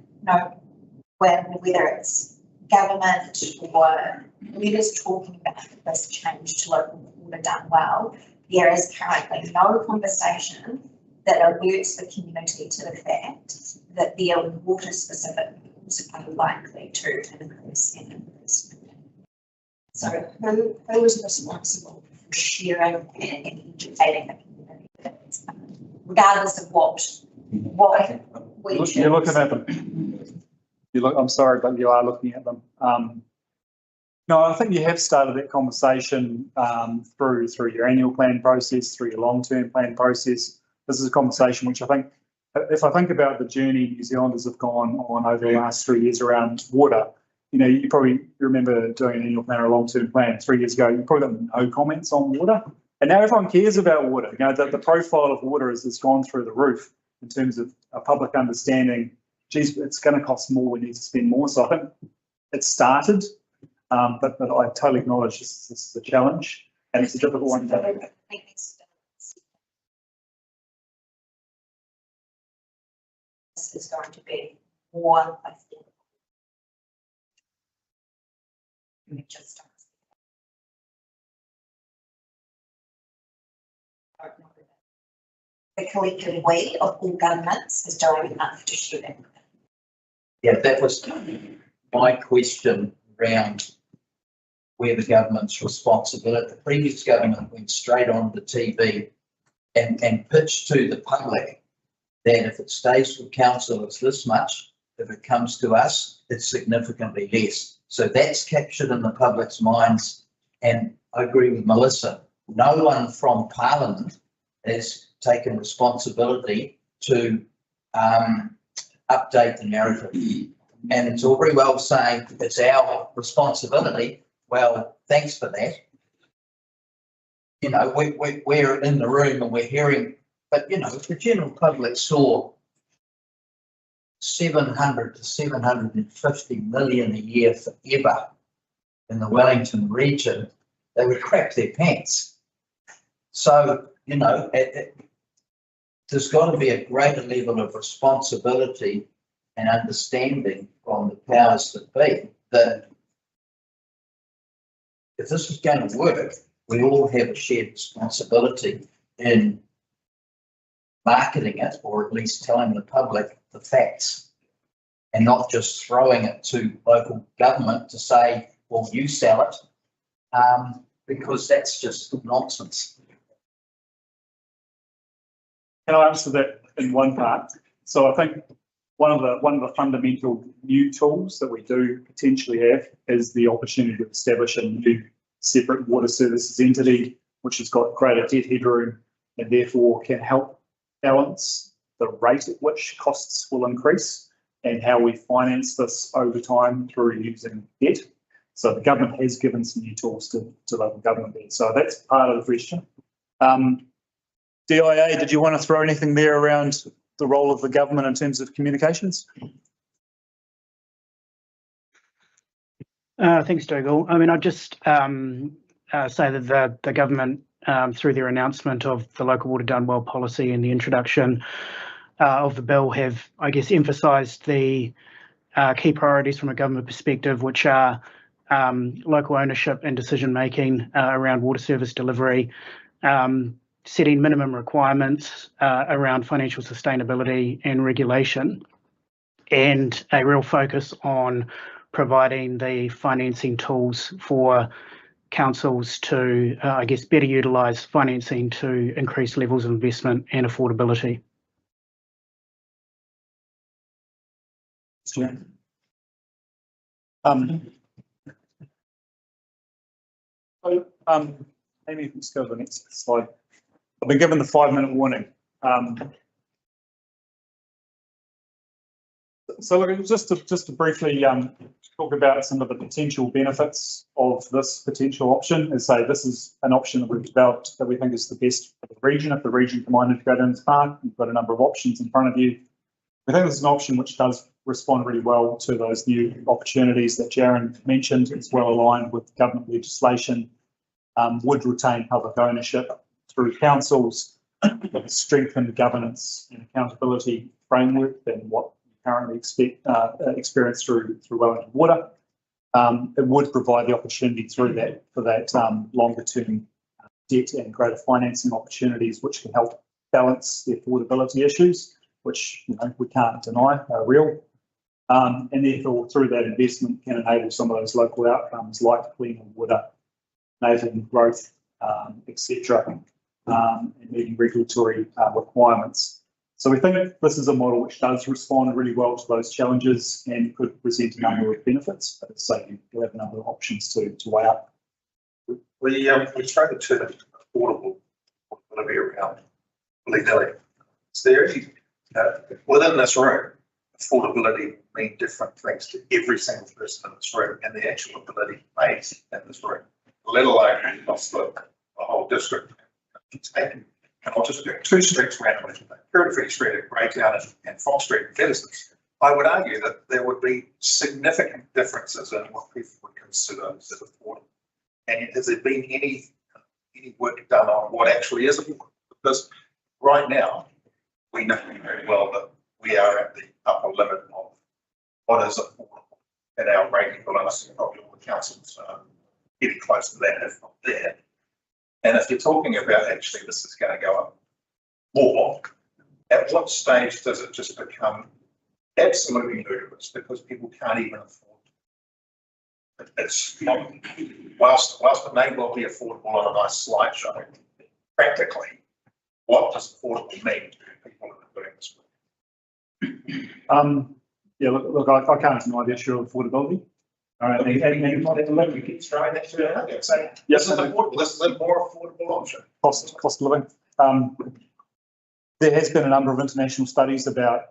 whether it's government or leaders talking about this change to local water done well, there is currently no conversation that alerts the community to the fact that their water specific bills are likely to increase and increase. So who is responsible for sharing and educating the community, regardless of what what we should. You're looking at them. I'm sorry, but you are looking at them. No, I think you have started that conversation through your annual plan process, through your long-term plan process. This is a conversation which I think, if I think about the journey New Zealanders have gone on over the last 3 years around water, you know, you probably remember doing an annual plan or a long-term plan 3 years ago, you probably got no comments on water. And now everyone cares about water. You know, the profile of water has gone through the roof in terms of a public understanding. Geez, it's going to cost more, we need to spend more. So I think it started, but I totally acknowledge this is a challenge and it's a difficult one. This is going to be more, I think. Just the collective weight of all governments is doing enough to shoot it. Yeah, that was my question around where the government's responsibility. The previous government went straight on the TV and pitched to the public that if it stays with council, it's this much. If it comes to us, it's significantly less. So that's captured in the public's minds. And I agree with Melissa. No one from Parliament has taken responsibility to update the narrative. And it's all very well saying it's our responsibility. Well, thanks for that. You know, we're in the room and we're hearing, but you know, the general public saw 700 to 750 million a year forever in the Wellington region, they would crap their pants. So, you know, there's got to be a greater level of responsibility and understanding from the powers that be that if this is going to work, we all have a shared responsibility in marketing it, or at least telling the public the facts, and not just throwing it to local government to say, well, you sell it, because that's just nonsense. Can I answer that in one part? So I think one of the fundamental new tools that we do potentially have is the opportunity to establish a new separate water services entity, which has got greater debt headroom and therefore can help balance the rate at which costs will increase and how we finance this over time through using debt. So the government has given some new tools to local government there. So that's part of the question. DIA, did you want to throw anything there around the role of the government in terms of communications? Thanks, Dougal. I mean, I'd just say that the government, through their announcement of the local water done well policy and the introduction of the bill, have, I guess, emphasised the key priorities from a government perspective, which are local ownership and decision making around water service delivery, setting minimum requirements around financial sustainability and regulation, and a real focus on providing the financing tools for councils to, I guess, better utilise financing to increase levels of investment and affordability. Amy, let's go to the next slide. I've been given the 5-minute warning. So look, just to briefly talk about some of the potential benefits of this potential option, and say this is an option that we've developed that we think is the best for the region. If the region can mind integrate in its park, you've got a number of options in front of you. I think this is an option which does respond really well to those new opportunities that Jaron mentioned. It's well aligned with government legislation, would retain public ownership through councils, strengthen governance and accountability framework than what we currently experience through Wellington Water. It would provide the opportunity through that for that longer term debt and greater financing opportunities, which can help balance the affordability issues, which we can't deny are real. And therefore, through that investment, can enable some of those local outcomes like cleaner water, enabling growth, etc., and meeting regulatory requirements. So we think this is a model which does respond really well to those challenges and could present a number of benefits, but as I say, you have a number of options to weigh up. We throw the term affordable around willy-nilly. Is there any, within this room, affordability mean different things to every single person in this room and the actual ability made in this room, let alone across the whole district. And I'll just do 2 streets randomly, Periphery Street at Greytown and Fox Street in Featherston. I would argue that there would be significant differences in what people would consider as affordable. And has there been any work done on what actually is affordable? Because right now, we know very well that we are at the upper limit of what is affordable in our rating, but I think probably all the councils are getting close to that, if not there. And if you're talking about actually this is going to go up more, at what stage does it just become absolutely ludicrous because people can't even afford it? It's not, whilst it may well be affordable on a nice slideshow, practically, what does affordable mean to people who are doing this work? Yeah, look, I can't deny the issue of affordability. All right, and we keep throwing that to out there, saying this is affordable, this is a more affordable option. Cost of living. There has been a number of international studies about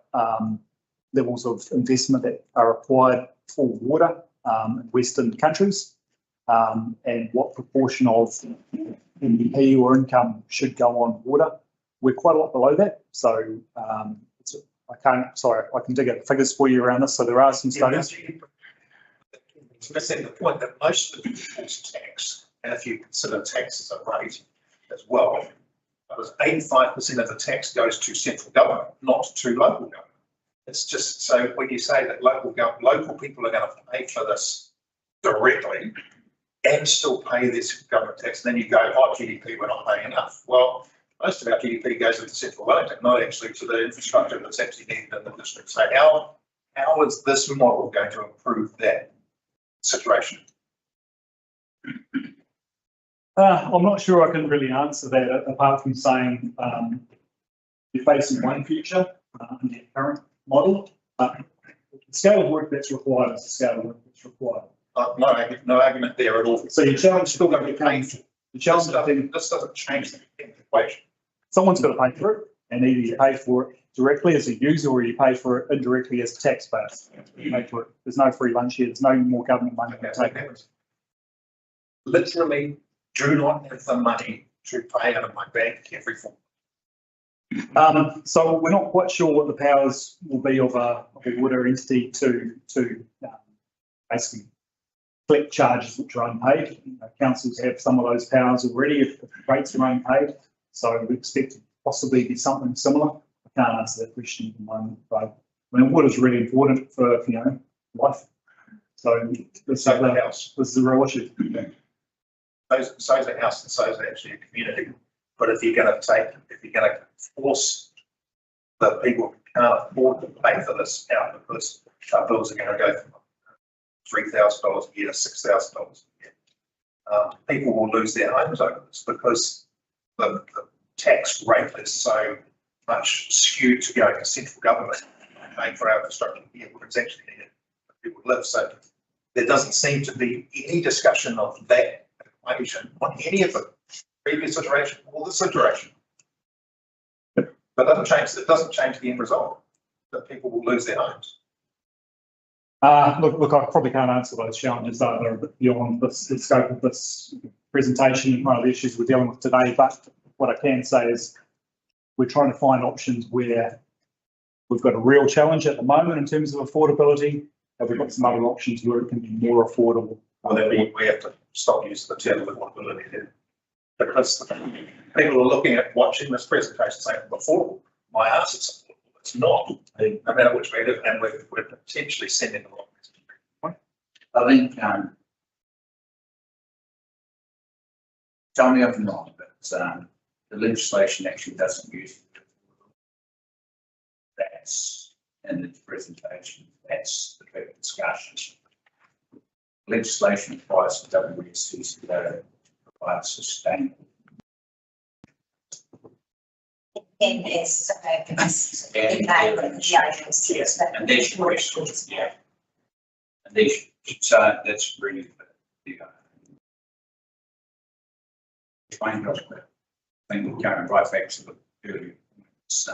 levels of investment that are required for water in Western countries, and what proportion of GDP or income should go on water. We're quite a lot below that, so I can dig out the figures for you around this. So there are some studies. It's missing the point that most of the people's tax, and if you consider tax as a rate as well, 85% of the tax goes to central government, not to local government. It's just so when you say that local people are going to pay for this directly and still pay this government tax, and then you go, oh, GDP, we're not paying enough. Well, most of our GDP goes into central Wellington, not actually to the infrastructure that's actually needed in the district. So how is this model going to improve that situation? I'm not sure I can really answer that apart from saying you're facing one future in the current model. The scale of work that's required is the scale of work that's required. No argument there at all. So your challenge still going to be paying for the challenge. This doesn't change the equation. Someone's got to pay for it, and either you pay for it directly as a user or you pay for it indirectly as a taxpayer. You pay for it. There's no free lunch here. There's no more government money to take it. Literally do not have the money to pay out of my bank every form. So we're not quite sure what the powers will be of a water entity to basically collect charges which are unpaid. Councils have some of those powers already if the rates are unpaid. So we expect to possibly be something similar. I can't answer that question at the moment, but I mean, water is really important for life. So this is a real issue. So is a house and so is actually a community. But if you're going to force the people who can't afford to pay for this out because our bills are going to go from $3,000 a year to $6,000 a year, people will lose their homes over this because the tax rate is so much skewed to going to central government paying for our infrastructure here, where it's actually needed for people to live. So there doesn't seem to be any discussion of that equation on any of the previous iteration or this iteration. But it doesn't change the end result, that people will lose their homes. Look, I probably can't answer those challenges that are a bit beyond the scope of this presentation and one of the issues we're dealing with today. But what I can say is we're trying to find options where we've got a real challenge at the moment in terms of affordability, and we've got some other options where it can be more affordable. Well, then we have to stop using the term affordability then, because people are looking at watching this presentation saying affordable. My answer is affordable. It's not, no matter which way it is, and we're potentially sending the wrong message. I think, tell me if I'm wrong, but the legislation actually doesn't use that's in its presentation. That's the big discussion. Legislation requires the WSCC to provide sustainable. in this, And- in that, yeah. And there's your questions, yeah. And these, so that's really the, explained us, but I think we're going right back to the earlier. It's,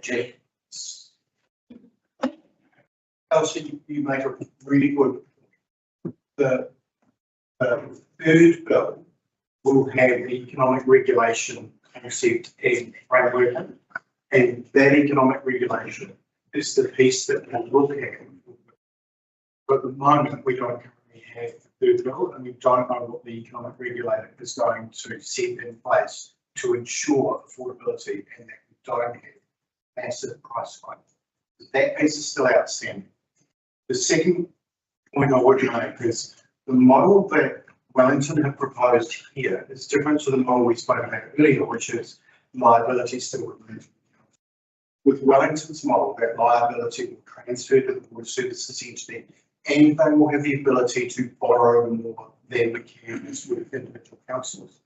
Jay. Elsie, you make a really good. The third bill will have the economic regulation concept and framework. And that economic regulation is the piece that we'll look at. But at the moment, we don't currently have the third bill, and we don't know what the economic regulator is going to set in place to ensure affordability and that we don't have massive price spikes. That piece is still outstanding. The second point I would make is the model that Wellington have proposed here is different to the model we spoke about earlier, which is liability still removed. With Wellington's model, that liability will transfer to the water services entity, and they will have the ability to borrow more than we can as with individual councils.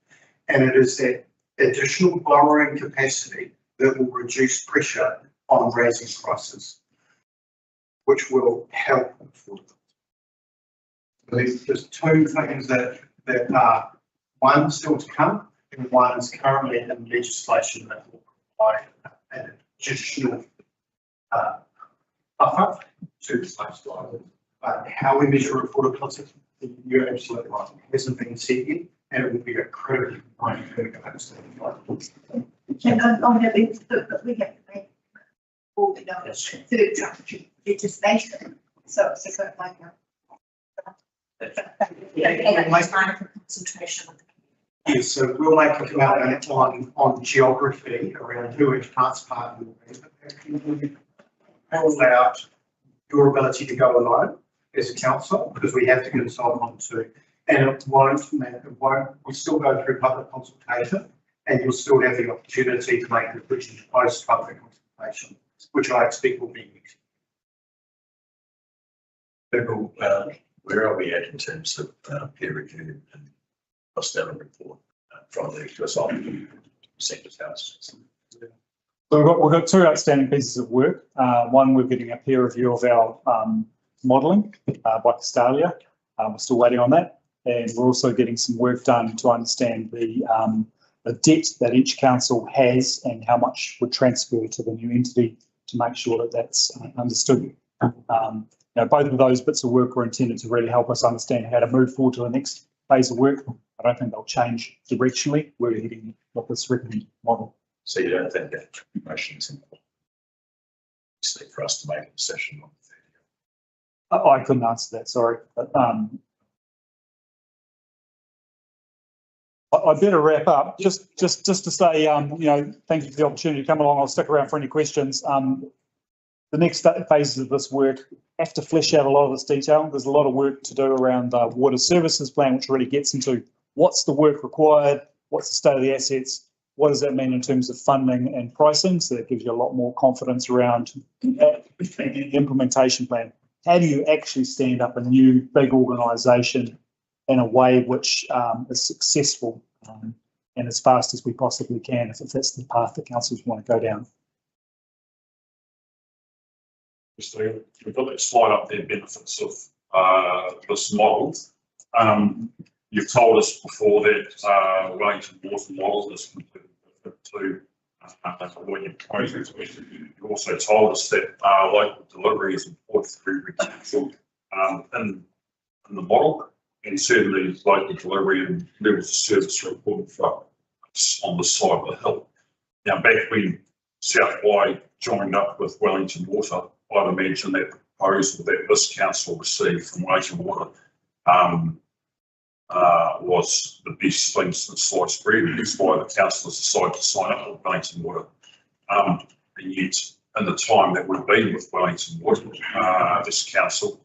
And it is that additional borrowing capacity that will reduce pressure on raising prices, which will help affordability. There's two things that are, one still to come, and one is currently in legislation that will provide an additional buffer to the lifestyle. How we measure affordability, you're absolutely right, it hasn't been set yet, and it will be a critical component for the And on the list that we have to make all the third draft legislation, so it's a sort of like a. Time for concentration of the. Yes, so we'll make a commitment on geography around who each parts partner will be. Rule out your ability to go alone as a council, because we have to get someone on to, and it won't, we still go through public consultation, and you'll still have the opportunity to make decisions post public consultation, which I expect will be. Where are we at in terms of peer review and Costello report from the consultant sector's house? So we've got two outstanding pieces of work. One, we're getting a peer review of our modelling by Castalia. We're still waiting on that. And we're also getting some work done to understand the debt that each council has and how much would transfer to the new entity to make sure that that's understood. Both of those bits of work are intended to really help us understand how to move forward to the next phase of work. I don't think they'll change directionally. We're heading with this recommended model. So you don't think that information is important for us to make a decision on? I couldn't answer that, sorry. But, I better wrap up. Just to say, thank you for the opportunity to come along. I'll stick around for any questions. The next phases of this work have to flesh out a lot of this detail. There's a lot of work to do around the water services plan, which really gets into what's the work required, what's the state of the assets, what does that mean in terms of funding and pricing. So that gives you a lot more confidence around the implementation plan. How do you actually stand up a new big organisation in a way which is successful and as fast as we possibly can, if that's the path that councils want to go down? We've got that slide up there, benefits of this model. You've told us before that Wellington Water model is completely different to what you're proposing. You also told us that local delivery is important through council in the model, and certainly local delivery and levels of service are important for us on the side of the hill. Now, back when South Wai joined up with Wellington Water, I'd imagine that proposal that this council received from Wellington Water was the best thing since sliced bread. That's why the councillors decided to sign up with Wellington Water. And yet, in the time that we've been with Wellington Water, this council,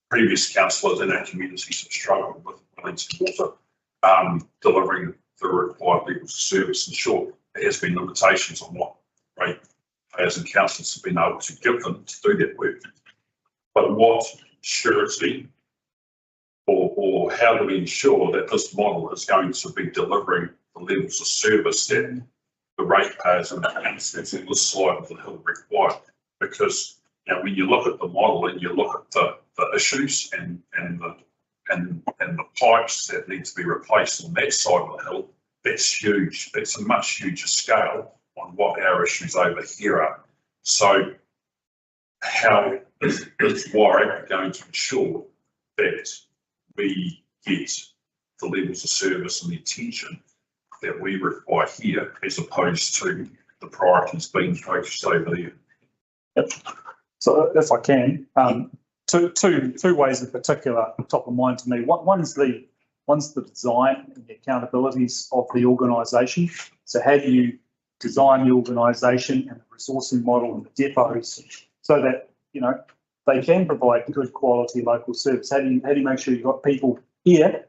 previous councillors in our communities have struggled with Wellington Water delivering the required levels of service. And sure, there has been limitations on what ratepayers and councillors have been able to give them to do that work. But what surety or how do we ensure that this model is going to be delivering the levels of service that the ratepayers and the councillors in this side of the hill require? Because, you know, when you look at the model and you look at the issues and the pipes that need to be replaced on that side of the hill, that's huge. That's a much huger scale on what our issues over here are. So how is Wai going to ensure that we get the levels of service and the attention that we require here, as opposed to the priorities being focused over there? Yep. So if I can, two ways in particular top of mind to me. One's the design and the accountabilities of the organisation. So how do you design the organisation and the resourcing model and the depots so that, you know, they can provide good quality local service? How do you make sure you've got people here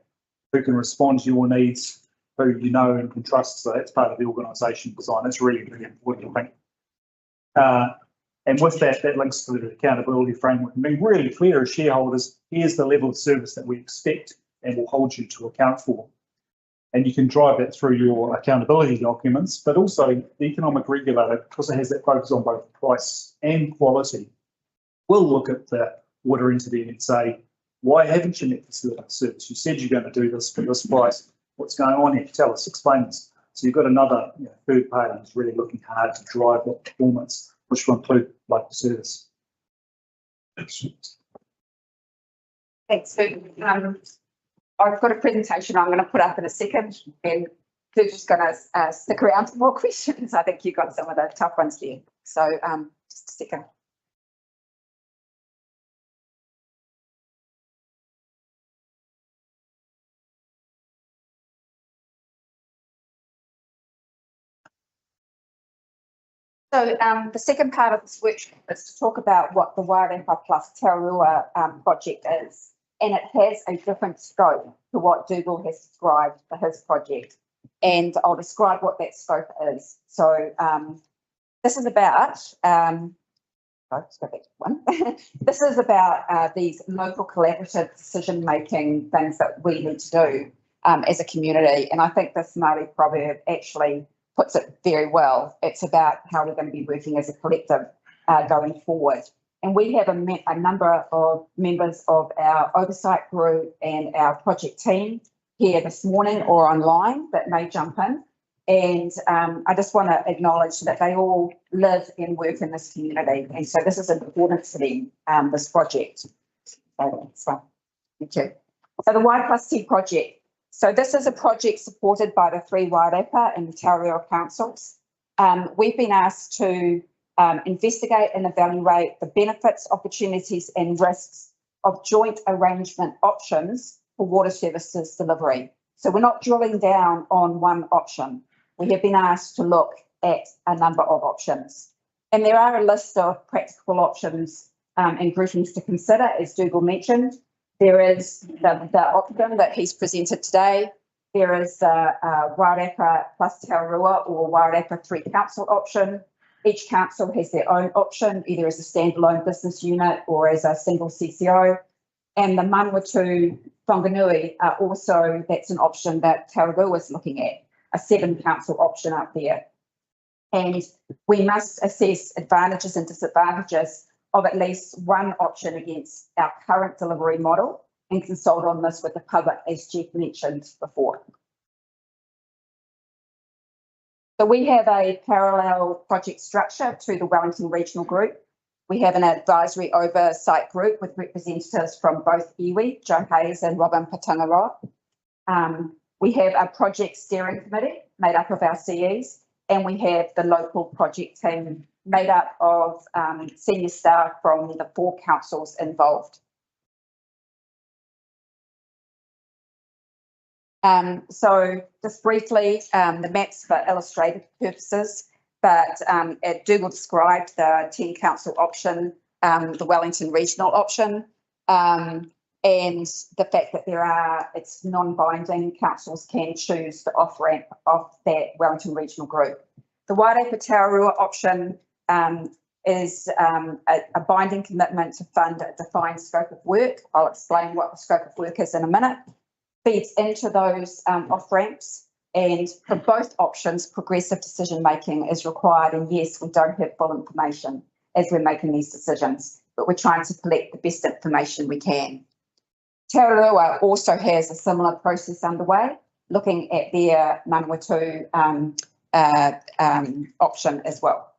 who can respond to your needs, who you know and can trust? So that's part of the organisation design. That's really, really important, I think. And with that links to the accountability framework and being really clear as shareholders, here's the level of service that we expect and will hold you to account for. And you can drive that through your accountability documents, but also the economic regulator, because it has that focus on both price and quality, will look at the water entity and say, why haven't you met this level of service? You said you're going to do this for this price. What's going on here? Tell us, explain this. So you've got another third party who's really looking hard to drive that performance, which will include local service. Thanks, Sue. I've got a presentation I'm going to put up in a second, and Sue's just going to stick around for more questions. I think you got some of the tough ones there. So just a second. So the second part of this workshop is to talk about what the Wairarapa plus Tararua project is. And it has a different scope to what Dougal has described for his project. And I'll describe what that scope is. So this is about, this is about these local collaborative decision-making things that we need to do as a community. And I think this Māori proverb actually puts it very well. It's about how we're going to be working as a collective going forward. And we have a number of members of our oversight group and our project team here this morning or online that may jump in. And I just want to acknowledge that they all live and work in this community. And so this is important to them, this project. So, thank you. So the Wai plus T project. So this is a project supported by the 3 Wairarapa and the Tararua councils. We've been asked to investigate and evaluate the benefits, opportunities and risks of joint arrangement options for water services delivery. So we're not drilling down on one option. We have been asked to look at a number of options. And there are a list of practical options and groupings to consider, as Dougal mentioned. There is the option that he's presented today. There is the Wairarapa plus Tararua or Wairarapa 3 council option. Each council has their own option, either as a standalone business unit or as a single CCO. And the Manawatu Whanganui are also, that's an option that Tararua is looking at, a 7 council option up there. And we must assess advantages and disadvantages of at least one option against our current delivery model and consult on this with the public, as Jeff mentioned before. So we have a parallel project structure to the Wellington Regional Group. We have an advisory oversight group with representatives from both iwi, Joe Hayes and Robin Patangaroa. We have a project steering committee made up of our CEs, and we have the local project team made up of senior staff from the 4 councils involved. So just briefly, the maps for illustrative purposes, but Dougal described the 10 council option, the Wellington regional option, and the fact that it's non-binding, councils can choose the off-ramp of that Wellington regional group. The Wairarapa Tararua option is a binding commitment to fund a defined scope of work. I'll explain what the scope of work is in a minute. Feeds into those off-ramps, and for both options, progressive decision making is required. And yes, we don't have full information as we're making these decisions, but we're trying to collect the best information we can. Tararua also has a similar process underway, looking at their Manawatu option as well.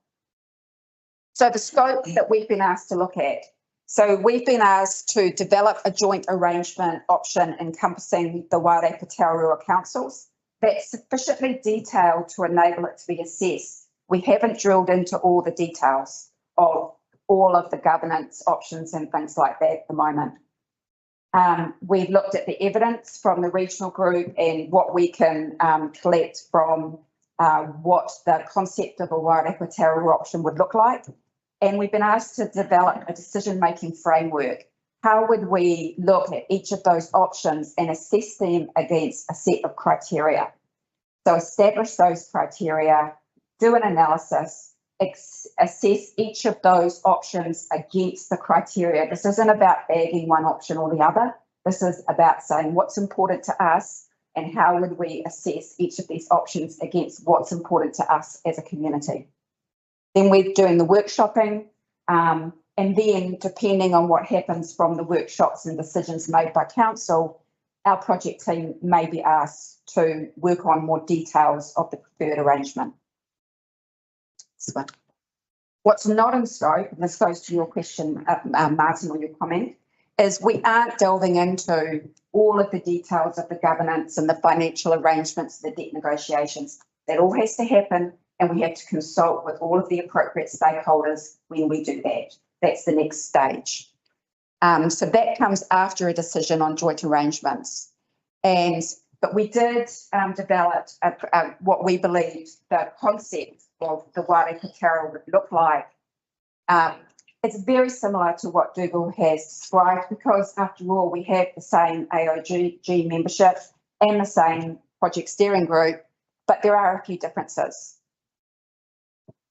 So the scope that we've been asked to look at. So we've been asked to develop a joint arrangement option encompassing the Waireka Tararua councils that's sufficiently detailed to enable it to be assessed. We haven't drilled into all the details of all of the governance options and things like that at the moment. We've looked at the evidence from the regional group and what we can collect from what the concept of a Waireka Tararua option would look like. And we've been asked to develop a decision-making framework. How would we look at each of those options and assess them against a set of criteria? So establish those criteria, do an analysis, assess each of those options against the criteria. This isn't about bagging one option or the other. This is about saying what's important to us and how would we assess each of these options against what's important to us as a community. Then we're doing the workshopping, and then depending on what happens from the workshops and decisions made by council, our project team may be asked to work on more details of the preferred arrangement. So, what's not in scope, and this goes to your question, Martin, or your comment, is we aren't delving into all of the details of the governance and the financial arrangements, the debt negotiations. That all has to happen, and we have to consult with all of the appropriate stakeholders when we do that. That's the next stage. So that comes after a decision on joint arrangements. But we did develop what we believe the concept of the Waireka Tararua would look like. It's very similar to what Dougal has described, because after all, we have the same AOG membership and the same project steering group, but there are a few differences.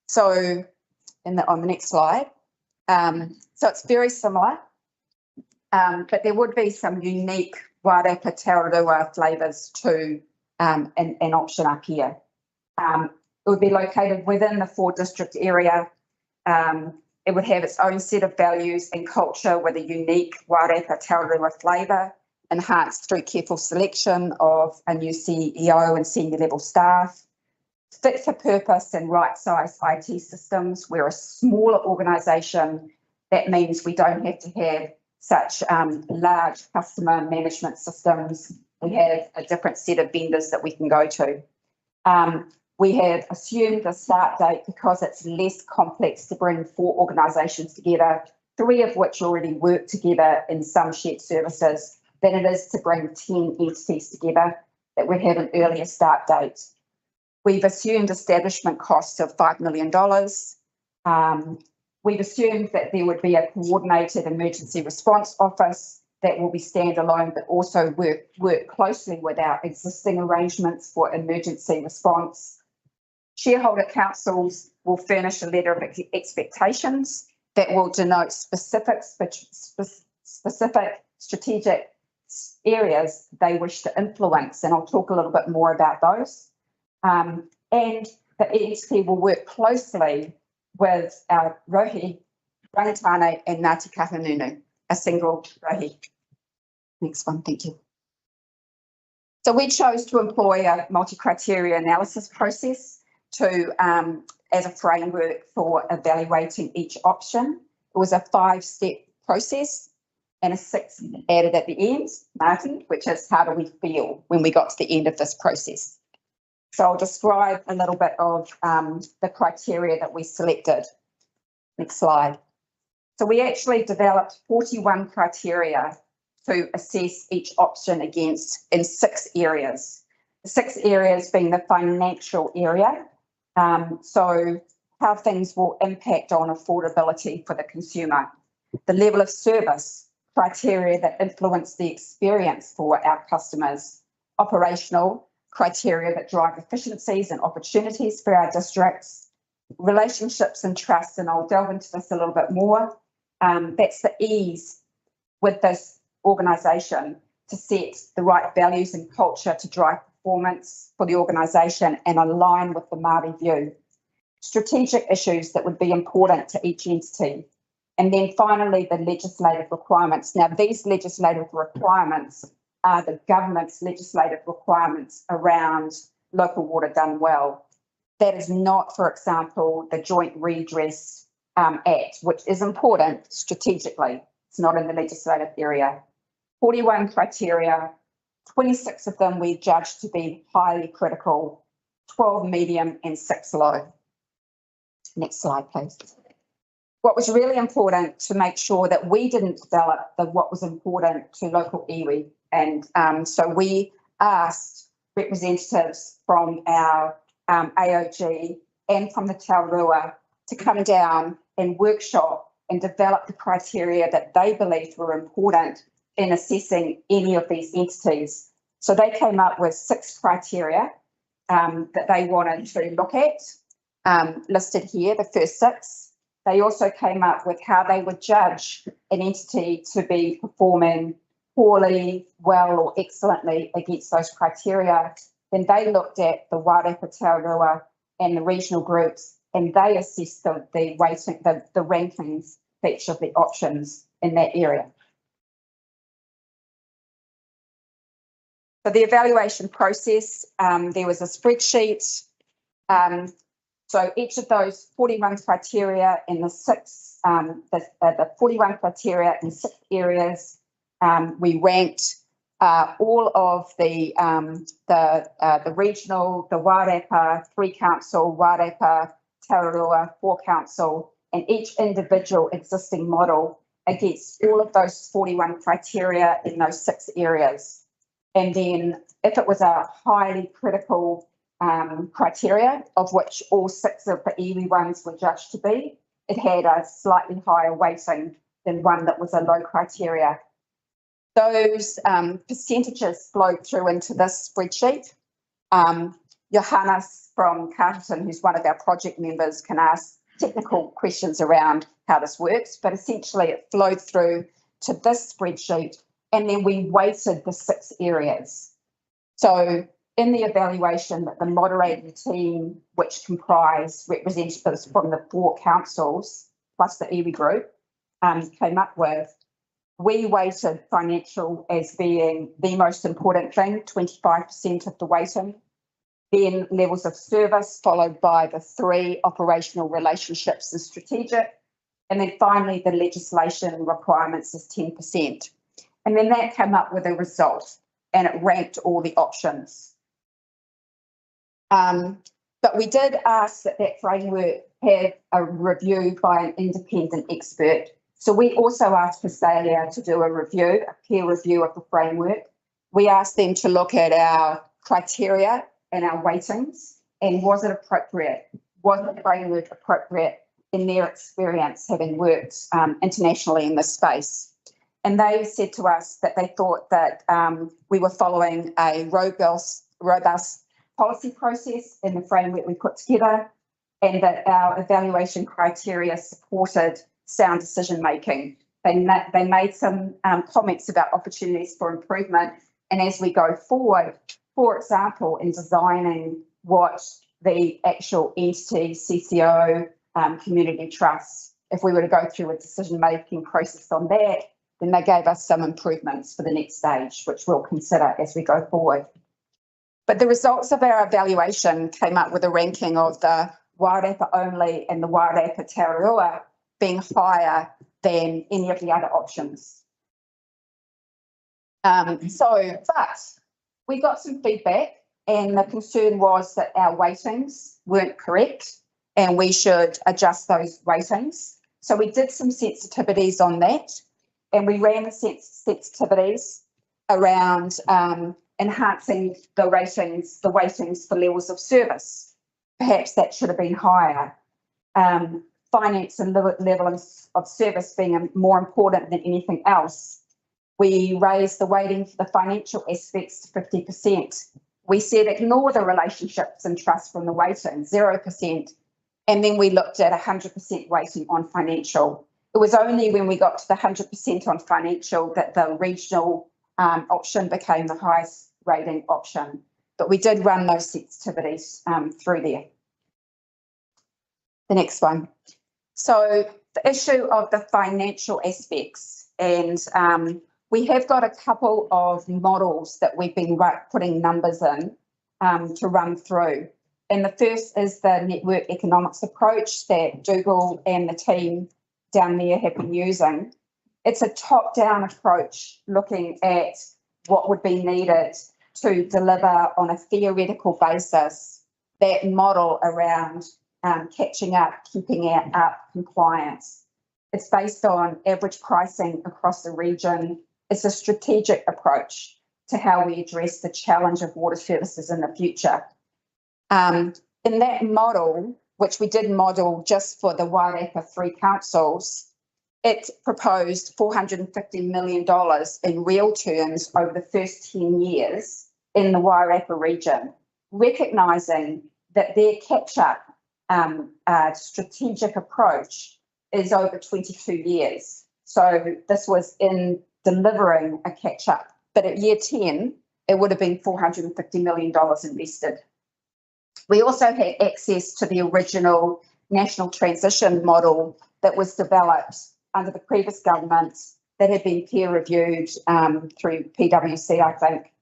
So on the next slide, so it's very similar, but there would be some unique Waireka Tararua flavours to an option up here. It would be located within the 4-district area. It would have its own set of values and culture with a unique Waireka Tararua flavour, enhanced through careful selection of a new CEO and senior level staff, fit for purpose and right-sized IT systems. We're a smaller organisation. That means we don't have to have such large customer management systems. We have a different set of vendors that we can go to. We have assumed a start date because it's less complex to bring 4 organisations together, 3 of which already work together in some shared services, than it is to bring 10 entities together that would have an earlier start date. We've assumed establishment costs of $5 million. We've assumed that there would be a coordinated emergency response office that will be standalone, but also work closely with our existing arrangements for emergency response. Shareholder councils will furnish a letter of expectations that will denote specific strategic areas they wish to influence, and I'll talk a little bit more about those. And the EXP will work closely with our Rohi, Rangitane and Ngāti Kahungunu, a single Rohi. Next one, thank you. So we chose to employ a multi-criteria analysis process to as a framework for evaluating each option. It was a 5-step process and a 6th added at the end, Martin, which is how do we feel when we got to the end of this process. So I'll describe a little bit of the criteria that we selected. Next slide. So we actually developed 41 criteria to assess each option against in 6 areas. The 6 areas being the financial area, so how things will impact on affordability for the consumer. The level of service, criteria that influence the experience for our customers. Operational, criteria that drive efficiencies and opportunities for our districts. relationships and trust, and I'll delve into this a little bit more. That's the ease with this organisation to set the right values and culture to drive performance for the organisation and align with the Māori view. Strategic issues that would be important to each entity. And then finally, the legislative requirements. Now, these legislative requirements are the government's legislative requirements around local water done well. That is not, for example, the Joint Redress Act, which is important strategically. It's not in the legislative area. 41 criteria, 26 of them we judged to be highly critical, 12 medium and 6 low. Next slide, please. What was really important to make sure that we didn't develop what was important to local iwi. And so we asked representatives from our AOG and from the Taurua to come down and workshop and develop the criteria that they believed were important in assessing any of these entities. So they came up with 6 criteria that they wanted to look at, listed here, the first 6. They also came up with how they would judge an entity to be performing poorly, well, or excellently against those criteria. Then they looked at the Wairepa Taurua and the regional groups, and they assessed the weighting, the rankings for each of the options in that area. So the evaluation process, there was a spreadsheet. So each of those 41 criteria in the 41 criteria in 6 areas, we ranked all of the regional, the Wairepa 3 council, Wairepa Taurua 4 council, and each individual existing model against all of those 41 criteria in those 6 areas. And then if it was a highly critical criteria, of which all 6 of the iwi ones were judged to be, it had a slightly higher weighting than one that was a low criteria. Those percentages flowed through into this spreadsheet. Johannes from Carterton, who's one of our project members, can ask technical questions around how this works, but essentially it flowed through to this spreadsheet, and then we weighted the 6 areas. So in the evaluation that the moderating team, which comprised representatives from the 4 councils plus the iwi group, came up with, we weighted financial as being the most important thing, 25% of the weighting, then levels of service, followed by the 3 operational relationships and strategic, and then finally the legislation requirements is 10%. And then that came up with a result, and it ranked all the options. But we did ask that that framework have a review by an independent expert. So we also asked Castalia to do a review, a peer review of the framework. We asked them to look at our criteria and our weightings, and was it appropriate? Was the framework appropriate in their experience, having worked internationally in this space? And they said to us that they thought that we were following a robust policy process in the framework we put together, and that our evaluation criteria supported sound decision making. They made some comments about opportunities for improvement, and as we go forward, for example, in designing what the actual entity, CCO, community trust, if we were to go through a decision making process on that, then they gave us some improvements for the next stage, which we'll consider as we go forward. But the results of our evaluation came up with a ranking of the Wairepa only and the Wairepa Taurua being higher than any of the other options. But we got some feedback, and the concern was that our weightings weren't correct and we should adjust those weightings. So we did some sensitivities on that, and we ran the sensitivities around enhancing the weightings for levels of service. Perhaps that should have been higher. Finance and level of service being more important than anything else. We raised the weighting for the financial aspects to 50%. We said ignore the relationships and trust from the weighting, 0%, And then we looked at 100% weighting on financial. It was only when we got to the 100% on financial that the regional option became the highest rating option. But we did run those sensitivities through there. The next one. So the issue of the financial aspects, and we have got a couple of models that we've been putting numbers in to run through. And the first is the network economics approach that Dougal and the team down there have been using. It's a top-down approach looking at what would be needed to deliver on a theoretical basis that model around catching up, keeping up compliance. It's based on average pricing across the region. It's a strategic approach to how we address the challenge of water services in the future. In that model, which we did model just for the Wairarapa 3 councils, it proposed $450 million in real terms over the first 10 years in the Wairarapa region, recognising that their catch-up strategic approach is over 22 years. So this was in delivering a catch-up, but at year 10, it would have been $450 million invested. We also had access to the original national transition model that was developed under the previous government that had been peer reviewed through PwC, I think.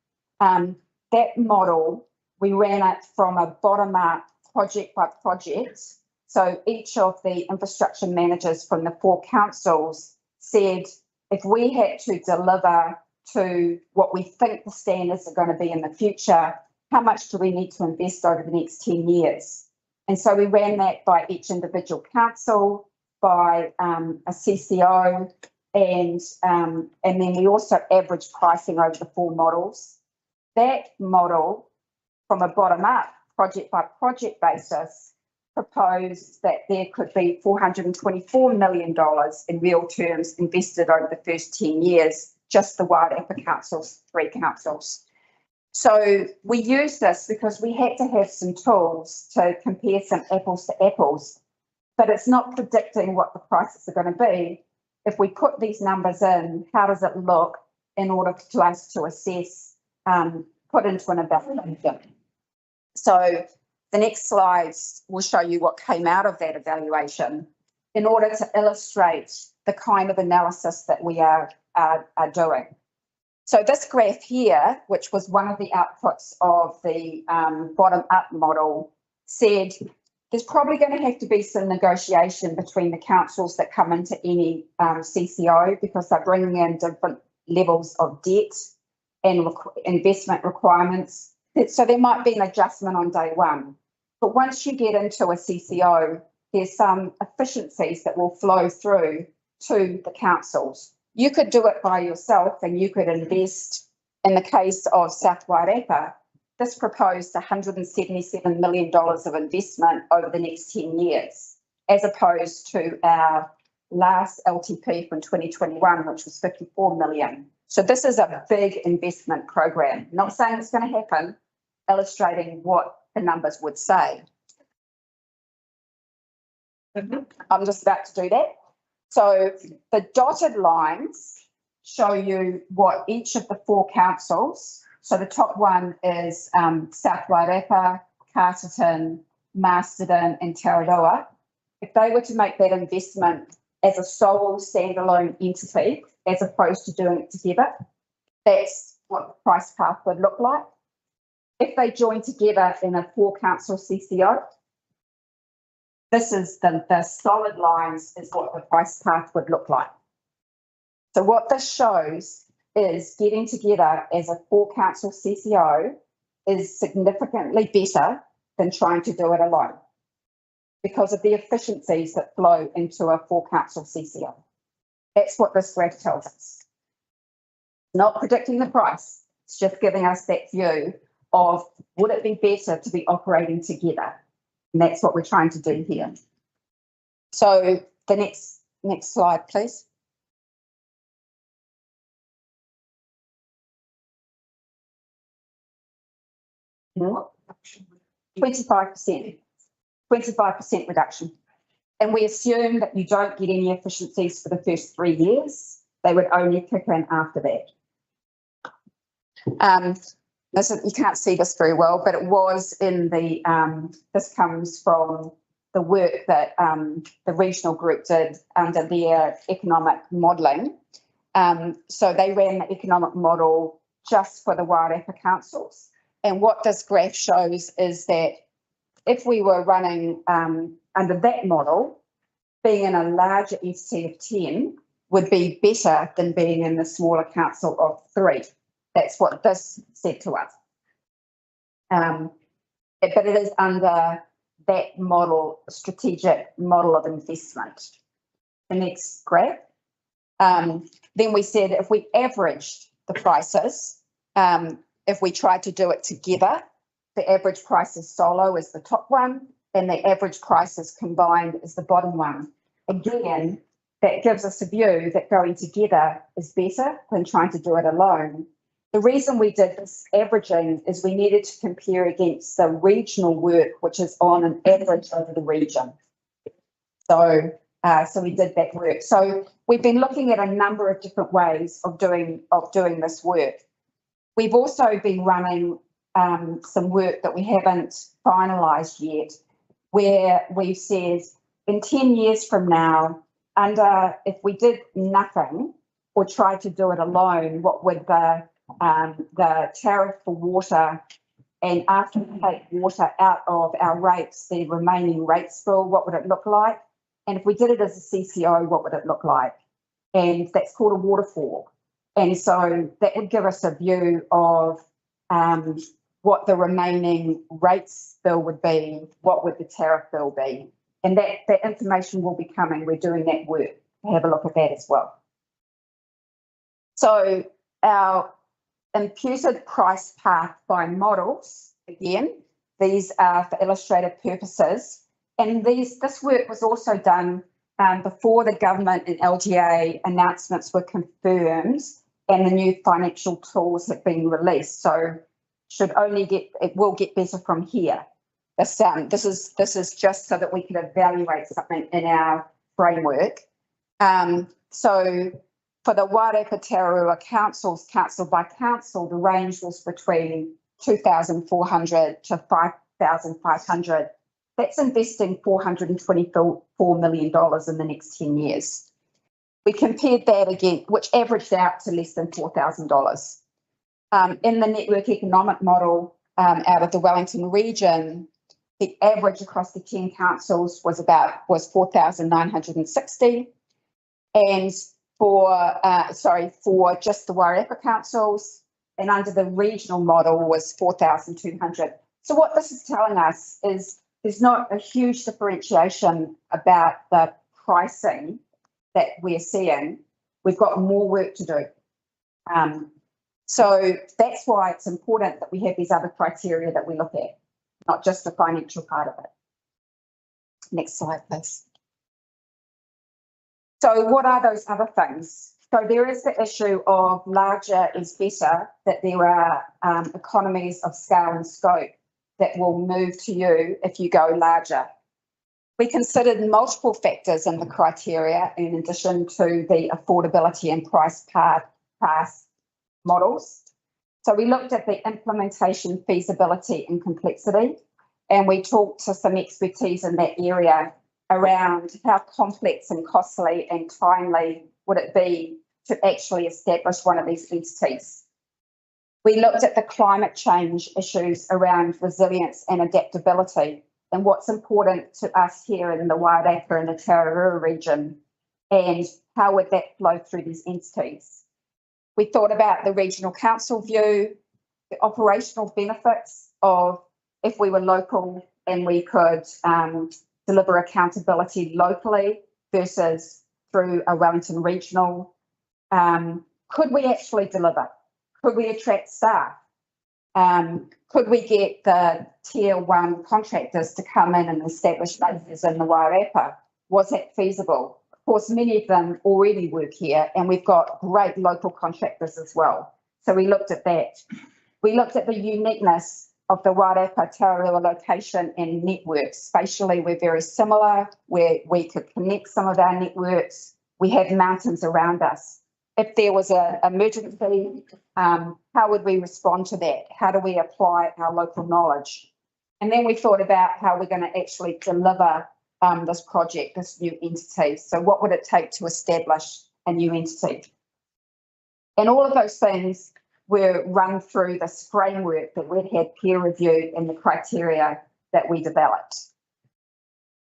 That model, we ran it from a bottom-up project by project. So each of the infrastructure managers from the 4 councils said, if we had to deliver to what we think the standards are going to be in the future, how much do we need to invest over the next 10 years? And so we ran that by each individual council, by a CCO, and then we also averaged pricing over the 4 models. That model, from a bottom-up, project by project basis, proposed that there could be $424 million in real terms invested over the first 10 years, just the Wairarapa councils, 3 councils. So we used this because we had to have some tools to compare some apples to apples, but it's not predicting what the prices are going to be. If we put these numbers in, how does it look in order for us to assess, put into an evaluation? So the next slides will show you what came out of that evaluation in order to illustrate the kind of analysis that we are doing. So this graph here, which was one of the outputs of the bottom-up model, said there's probably going to have to be some negotiation between the councils that come into any CCO because they're bringing in different levels of debt and investment requirements. So there might be an adjustment on day one. But once you get into a CCO, there's some efficiencies that will flow through to the councils. You could do it by yourself and you could invest, in the case of South Wairarapa, this proposed $177 million of investment over the next 10 years, as opposed to our last LTP from 2021, which was $54 million. So this is a big investment program. Not saying it's going to happen, illustrating what the numbers would say. I'm just about to do that. So the dotted lines show you what each of the 4 councils, so the top one is South Wairarapa, Carterton, Masterton and Tararua. If they were to make that investment as a sole standalone entity, as opposed to doing it together, that's what the price path would look like. If they join together in a 4 council CCO, this is the solid lines is what the price path would look like. So what this shows is getting together as a 4 council CCO is significantly better than trying to do it alone because of the efficiencies that flow into a 4 council CCO. That's what this graph tells us. Not predicting the price, it's just giving us that view of would it be better to be operating together? And that's what we're trying to do here. So the next slide, please. Mm-hmm. 25%. 25% reduction. And we assume that you don't get any efficiencies for the first 3 years. They would only kick in after that. You can't see this very well, but it was in the, this comes from the work that the regional group did under their economic modelling. So they ran the economic model just for the Wairarapa councils. And what this graph shows is that if we were running under that model, being in a larger entity of 10 would be better than being in the smaller council of 3. That's what this said to us. But it is under that model, strategic model of investment. The next graph. Then we said if we averaged the prices, if we tried to do it together, the average prices solo is the top one, and the average prices combined is the bottom one. Again, that gives us a view that going together is better than trying to do it alone. The reason we did this averaging is we needed to compare against the regional work, which is on an average over the region. So we did that work. So we've been looking at a number of different ways of doing this work. We've also been running some work that we haven't finalised yet, where we've said in 10 years from now, if we did nothing or tried to do it alone, what would the tariff for water, and after we take water out of our rates, the remaining rates bill, what would it look like? And if we did it as a CCO, what would it look like? And that's called a waterfall. And so that would give us a view of what the remaining rates bill would be, what would the tariff bill be? And that information will be coming. We're doing that work to have a look at that as well. So our imputed price path by models, again, these are for illustrative purposes. And this work was also done before the government and LGA announcements were confirmed and the new financial tools have been released. So it will get better from here. This is just so that we can evaluate something in our framework. So for the Wairarapa Tararua councils, council by council, the range was between 2,400 to 5,500. That's investing $424 million in the next 10 years. We compared that again, which averaged out to less than $4,000. In the network economic model out of the Wellington region, the average across the 10 councils was 4,960, and for just the Wairarapa councils, and under the regional model was 4,200. So what this is telling us is there's not a huge differentiation about the pricing that we're seeing. We've got more work to do. So that's why it's important that we have these other criteria that we look at, not just the financial part of it. Next slide, please. So what are those other things? So there is the issue of larger is better, that there are economies of scale and scope that will move to you if you go larger. We considered multiple factors in the criteria in addition to the affordability and price pass models. So we looked at the implementation, feasibility and complexity, and we talked to some expertise in that area around how complex and costly and timely would it be to actually establish one of these entities. We looked at the climate change issues around resilience and adaptability and what's important to us here in the Wairarapa and the Tararua region, and how would that flow through these entities. We thought about the regional council view, the operational benefits of if we were local and we could deliver accountability locally versus through a Wellington regional. Could we actually deliver? Could we attract staff? Could we get the tier 1 contractors to come in and establish bases in the Wairarapa? Was that feasible? Of course, many of them already work here, and we've got great local contractors as well. So we looked at that. We looked at the uniqueness of the Waireka Tararua location and networks. Spatially, we're very similar, where we could connect some of our networks. We have mountains around us. If there was an emergency, how would we respond to that? How do we apply our local knowledge? And then we thought about how we're going to actually deliver this project, this new entity. So what would it take to establish a new entity? And all of those things were run through this framework that we'd had peer reviewed and the criteria that we developed.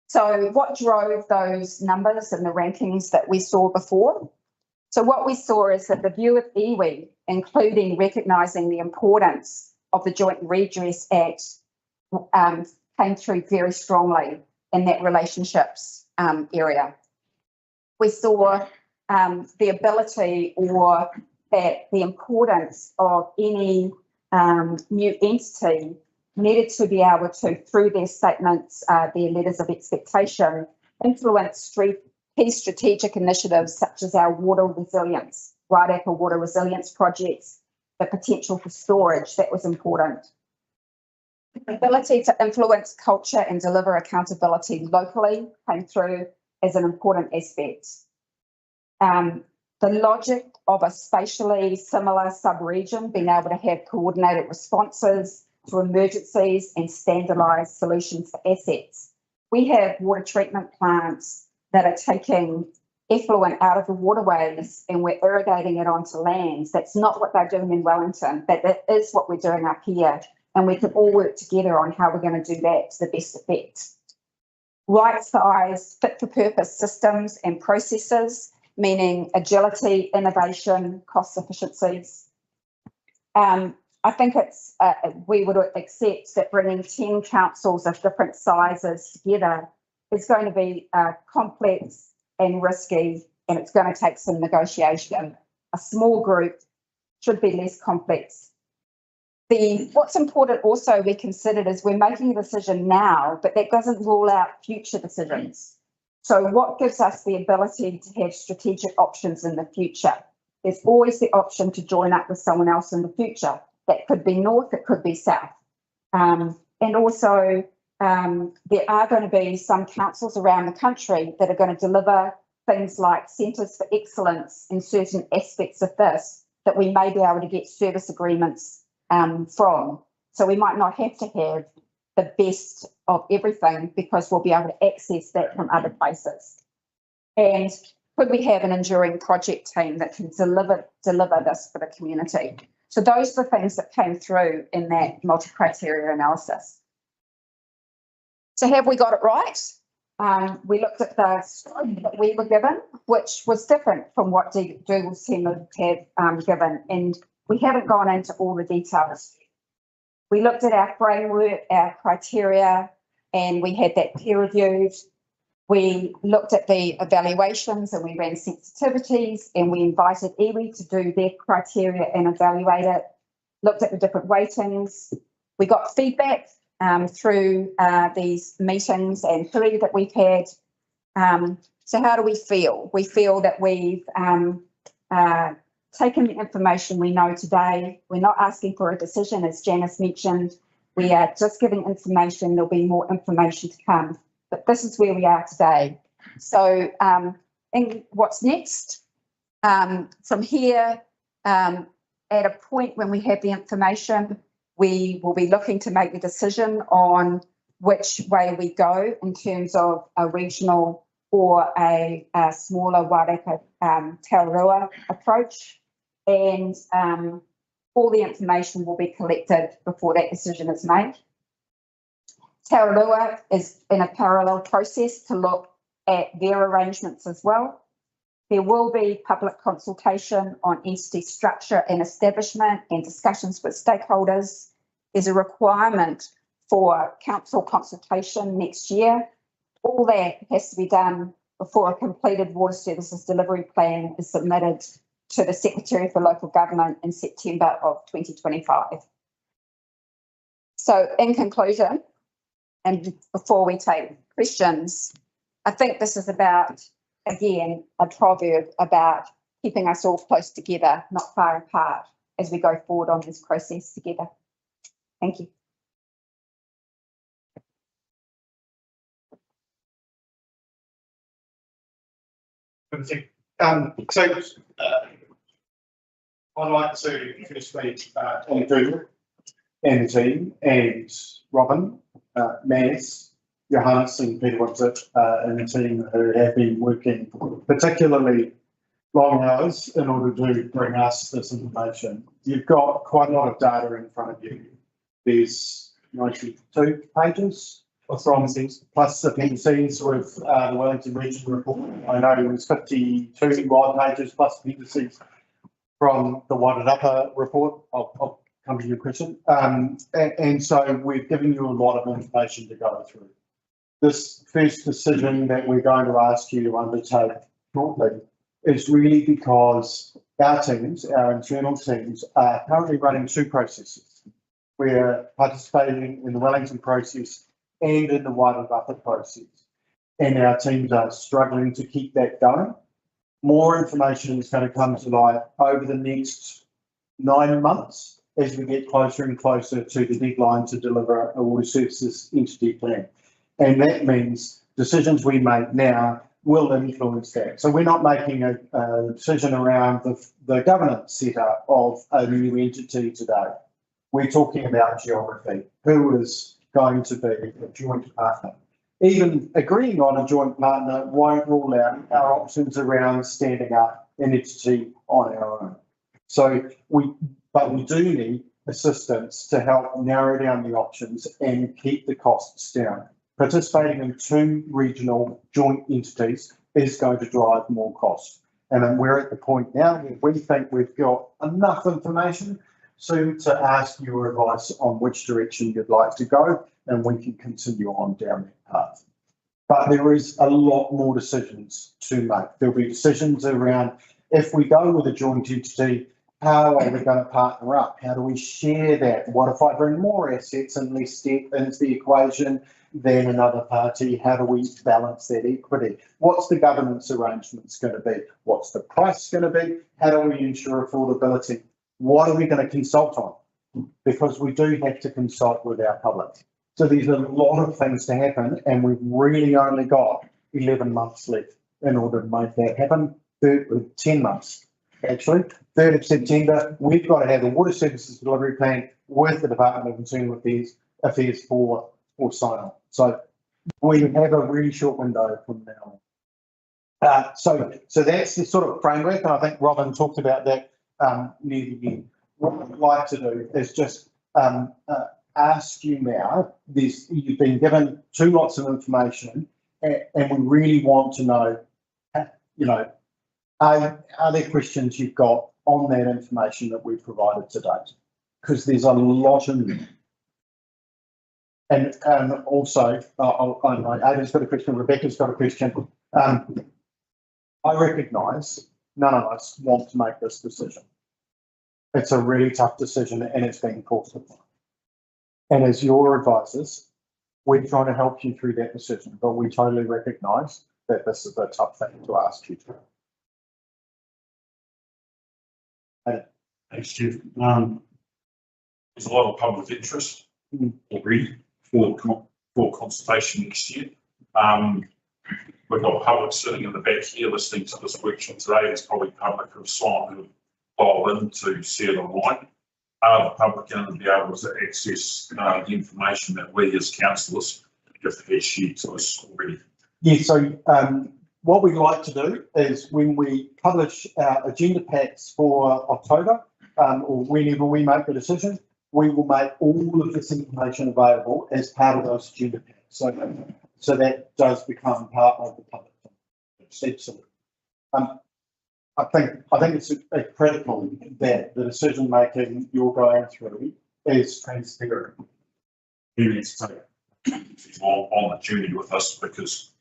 So what drove those numbers and the rankings that we saw before? So what we saw is that the view of iwi, including recognising the importance of the Joint Redress Act, came through very strongly in that relationships area. We saw the ability or that the importance of any new entity needed to be able to, through their statements, their letters of expectation, influence key strategic initiatives such as our water resilience, Waireka water resilience projects, the potential for storage, that was important. The ability to influence culture and deliver accountability locally came through as an important aspect. The logic of a spatially similar sub-region being able to have coordinated responses to emergencies and standardised solutions for assets. We have water treatment plants that are taking effluent out of the waterways and we're irrigating it onto lands. That's not what they're doing in Wellington, but that is what we're doing up here. And we can all work together on how we're going to do that to the best effect. Right size, fit for purpose systems and processes, meaning agility, innovation, cost efficiencies. I think it's we would accept that bringing 10 councils of different sizes together is going to be complex and risky, and it's going to take some negotiation. A small group should be less complex. What's important also we considered is we're making a decision now, but that doesn't rule out future decisions. So what gives us the ability to have strategic options in the future? There's always the option to join up with someone else in the future. That could be north, it could be south. And also there are going to be some councils around the country that are going to deliver things like centres for excellence in certain aspects of this that we may be able to get service agreements from. So we might not have to have the best of everything because we'll be able to access that from other places. And could we have an enduring project team that can deliver this for the community? So those are the things that came through in that multi-criteria analysis. So have we got it right? We looked at the scope that we were given, which was different from what Dougal's team have given, and we haven't gone into all the details. We looked at our framework, our criteria, and we had that peer reviewed. We looked at the evaluations and we ran sensitivities and we invited iwi to do their criteria and evaluate it. Looked at the different weightings. We got feedback through these meetings and three that we've had. So how do we feel? We feel that we've taken the information we know today. We're not asking for a decision, as Janice mentioned. We are just giving information. There'll be more information to come, but this is where we are today. So and what's next? From here, at a point when we have the information, we will be looking to make the decision on which way we go in terms of a regional or a smaller Waireka Tararua approach. And all the information will be collected before that decision is made. Tararua is in a parallel process to look at their arrangements as well. There will be public consultation on entity structure and establishment and discussions with stakeholders. There's a requirement for council consultation next year. All that has to be done before a completed water services delivery plan is submitted to the Secretary for Local Government in September of 2025. So in conclusion, and before we take questions, I think this is about, again, a proverb about keeping us all close together, not far apart, as we go forward on this process together. Thank you. I'd like to firstly thank Dougal and the team and Robin, Maz, Johannes and Peter Wixit and the team who have been working particularly long hours in order to bring us this information. You've got quite a lot of data in front of you. There's 92 pages from plus appendices with the Wellington Region report. I know it was 52 odd pages plus appendices from the Wairarapa report. I'll come to your question. And so we've given you a lot of information to go through. This first decision that we're going to ask you to undertake shortly is really because our teams, our internal teams, are currently running two processes. We're participating in the Wellington process and in the Wairarapa process. And our teams are struggling to keep that going. More information is going to come to light over the next 9 months as we get closer and closer to the deadline to deliver a water services entity plan. And that means decisions we make now will influence that. So we're not making a decision around the governance setup of a new entity today. We're talking about geography. Who is going to be a joint partner? Even agreeing on a joint partner won't rule out our options around standing up an entity on our own. So we do need assistance to help narrow down the options and keep the costs down. Participating in two regional joint entities is going to drive more cost. And we're at the point now where we think we've got enough information soon to ask your advice on which direction you'd like to go, and we can continue on down that path. But there is a lot more decisions to make. There'll be decisions around if we go with a joint entity, how are we going to partner up? How do we share that? What if I bring more assets and less debt into the equation than another party? How do we balance that equity? What's the governance arrangements going to be? What's the price going to be? How do we ensure affordability? What are we going to consult on? Because we do have to consult with our public. So there's a lot of things to happen, and we've really only got 11 months left in order to make that happen. 10 months, actually. 3rd of September, we've got to have a water services delivery plan with the Department of Internal Affairs for sign on. So we have a really short window from now on. So that's the sort of framework, and I think Robin talked about that near the end. What I'd like to do is just ask you now, you've been given two lots of information, and we really want to know, are there questions you've got on that information that we've provided to date? Because there's a lot in there. And also, Aidan's got a question, Rebecca's got a question. I recognise none of us want to make this decision. It's a really tough decision, and it's being forced upon. And as your advisors, we're trying to help you through that decision, but we totally recognise that this is a tough thing to ask you to. Thanks, Jeff. There's a lot of public interest already for consultation next year. We've got public sitting in the back here listening to this workshop today. There's probably public who've signed, who've dialed in to see it online. Are the public going to be able to access the information that we as councillors have shared to us already? Yeah, so what we'd like to do is when we publish our agenda packs for October, or whenever we make the decision, we will make all of this information available as part of those agenda packs. So that does become part of the public. Absolutely. I think it's critical that the decision making you're going through is transparent. Who needs to take on the journey with us, because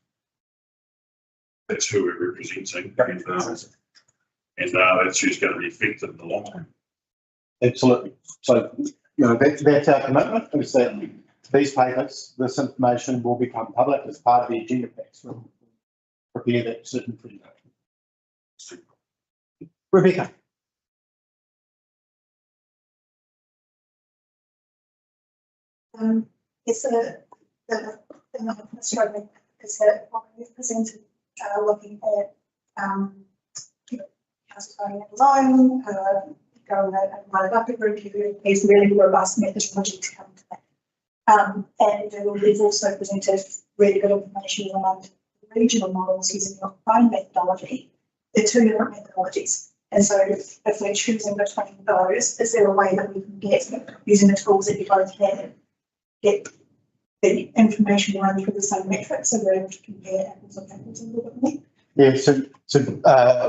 that's who we're representing, and that's who's going to be affected in the long term. Absolutely. So that's our commitment, is that these papers, this information will become public as part of the agenda packs. We'll prepare that decision for you. Rebecca. It's the struggling is that what we've presented looking at Council going alone, going over up a group is really robust methodology to come to that. And we've also presented really good information around regional models using your own methodology. They're two different methodologies. And so if we're choosing between those, is there a way that we can get, using the tools that you both have, get the information run through the same metrics so we're able to compare apples and apples a little bit more? Yeah, so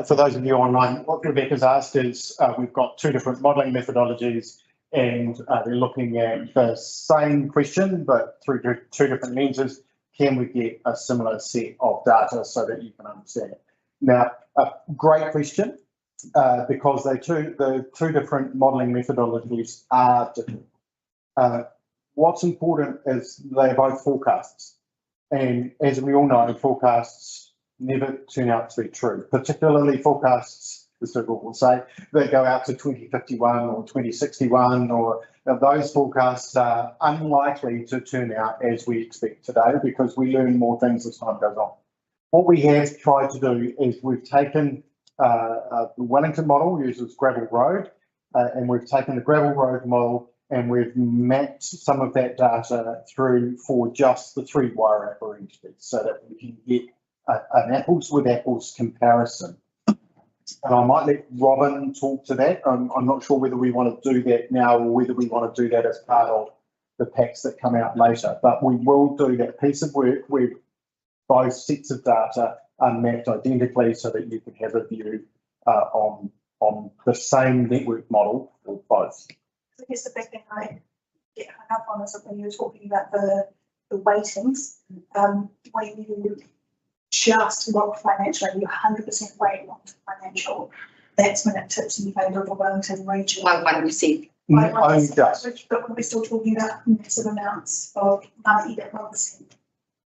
for those of you online, what Rebecca's asked is we've got two different modelling methodologies and they're looking at the same question, but through two different lenses. Can we get a similar set of data so that you can understand it? Now, a great question, because the two different modelling methodologies are different. What's important is they're both forecasts. And as we all know, forecasts never turn out to be true, particularly forecasts, as Google will say, that go out to 2051 or 2061, or those forecasts are unlikely to turn out as we expect today because we learn more things as time goes on. What we have tried to do is we've taken the Wellington model, uses gravel road, and we've taken the gravel road model and we've mapped some of that data through for just the 3 Wairarapa entities so that we can get an apples with apples comparison. And I might let Robin talk to that. I'm not sure whether we want to do that now or whether we want to do that as part of the packs that come out later. But we will do that piece of work where both sets of data are mapped identically so that you can have a view on the same network model for both. I guess the big thing I get hung up on is when you were talking about the weightings, when you just look financially, you 100% weight onto financial, that's when it tips in favour of the Wellington region. By 1%. By 1%, but when we're still talking about massive amounts of money, that 1%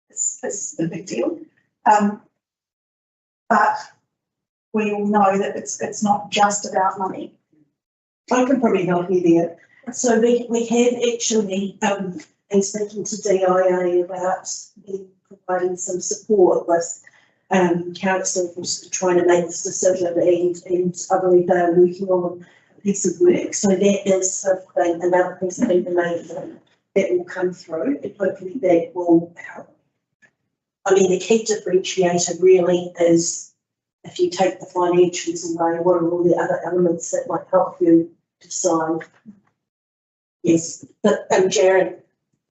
is a big deal. But we all know that it's not just about money. I can probably help you there. So we have actually been speaking to DIA about providing some support with council trying to make this decision, and I believe they're working on a piece of work. So that is another piece of information that will come through, and hopefully that will help. I mean, the key differentiator really is if you take the financials away, what are all the other elements that might help you decide? Yes, but Jared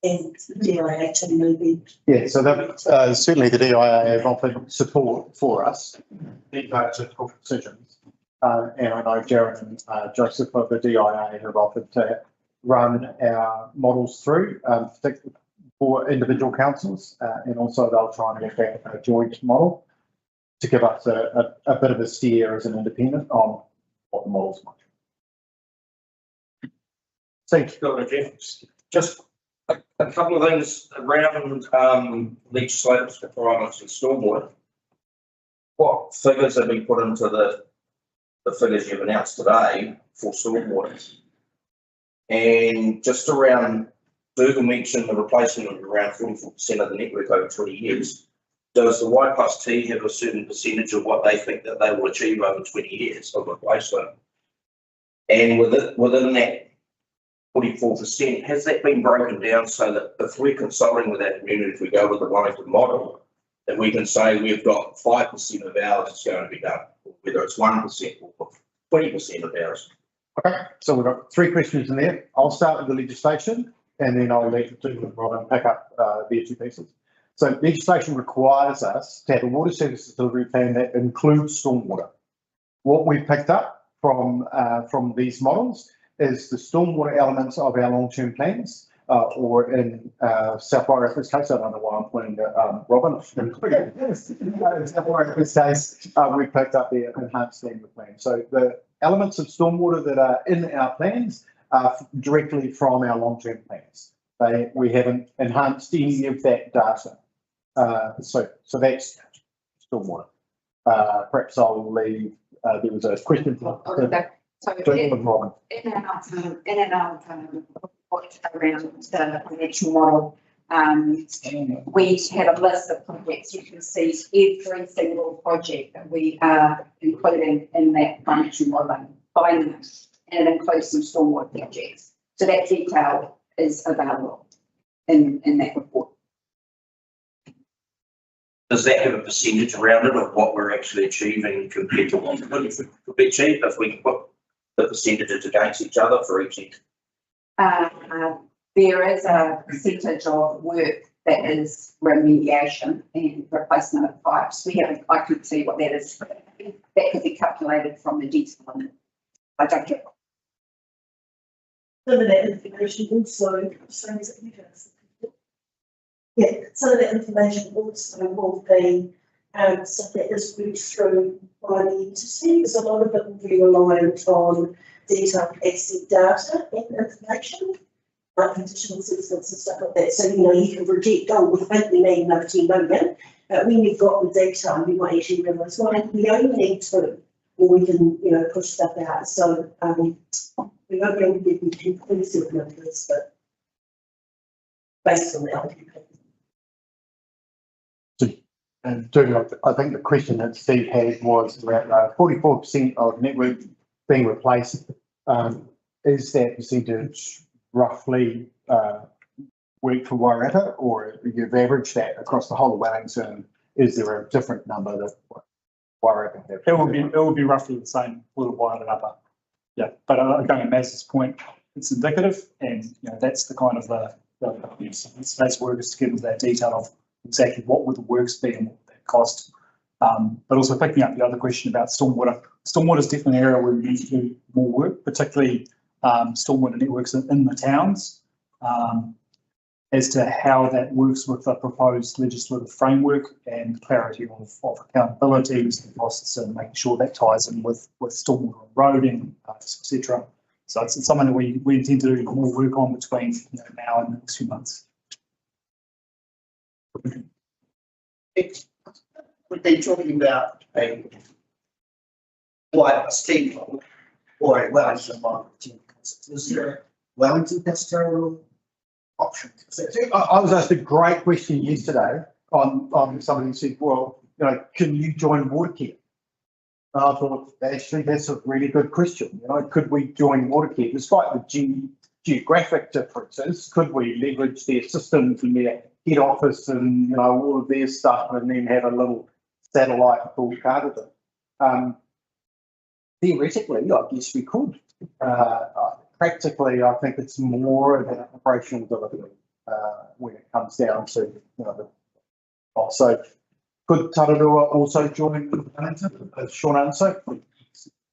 and the DIA team maybe. Yeah, so that, certainly the DIA have offered support for us in those difficult decisions. And I know Jared and Joseph of the DIA have offered to run our models through, particularly for individual councils, and also they'll try and get a joint model to give us a bit of a steer as an independent on what the models might be. Thanks, Dr. Jeffs. Just a couple of things around legislative requirements and stormwater. What figures have been put into the figures you've announced today for stormwater? And just around, Dougal mentioned the replacement of around 44% of the network over 20 years. Does the Y plus T have a certain percentage of what they think that they will achieve over 20 years of replacement? And within that 44%, has that been broken down so that if we're consulting with that community, if we go with the Wellington model, that we can say we've got 5% of ours is going to be done, whether it's 1% or 20% of ours? Okay, so we've got 3 questions in there. I'll start with the legislation and then I'll let Dougal and Robin pick up the 2 pieces. So legislation requires us to have a water services delivery plan that includes stormwater. What we've picked up from these models is the stormwater elements of our long-term plans, or in South Wairarapa's case, I don't know why I'm pointing to Robin. In South Wairarapa's case, we've picked up the enhanced landward plan. So the elements of stormwater that are in our plans are directly from our long-term plans. We haven't enhanced any of that data. So that's stormwater. Perhaps I'll leave. There was a question from So in our report around the financial model, We have a list of projects. You can see every single project that we are including in that financial modelling by name, and it includes some stormwater projects. So that detail is available in that report. Does that have a percentage around it of what we're actually achieving compared to what could be achieved if we put the percentages against each other for each? There is a percentage of work that is remediation and replacement of pipes. I couldn't see what that is. That could be calculated from the detail in it. I don't get. Some of that information also, some of that information also will be stuff that is worked through by the entity, because a lot of it will be reliant on detailed asset data and information, like conditional assessments and stuff like that. So, you can reject, oh, we think we need another 10 million, but when you've got the data, you might actually realise, well, we only need 2, or we can, push stuff out. So, we won't be able to give you conclusive numbers, but based on that. And I think the question that Steve had was about 44% of network being replaced. Is that percentage roughly work for Wairarapa, or you've averaged that across the whole of Wellington? Is there a different number that Wairarapa have? It will be roughly the same for Wairarapa. Yeah, but going to Maz's point, it's indicative, and that's the kind of space work is to get into that detail of exactly what would the works be and what would that cost. But also picking up the other question about stormwater. Stormwater is definitely an area where we need to do more work, particularly stormwater networks in the towns, as to how that works with the proposed legislative framework and clarity of accountabilities and costs, and making sure that ties in with stormwater eroding, etc. So it's something that we intend to do more work on between now and the next few months. We've been talking about a wide state or a Wellington model. Is there a Wellington pastoral option? I was asked a great question yesterday on somebody who said, well, can you join Watercare? And I thought, actually, that's a really good question. Could we join Watercare? Despite the geographic differences, could we leverage their systems and their head office and all of their stuff, and then have a little satellite called Carterton? Theoretically, I guess we could. Practically, I think it's more about operational delivery when it comes down to so could Tararua also join Wellington? Short answer.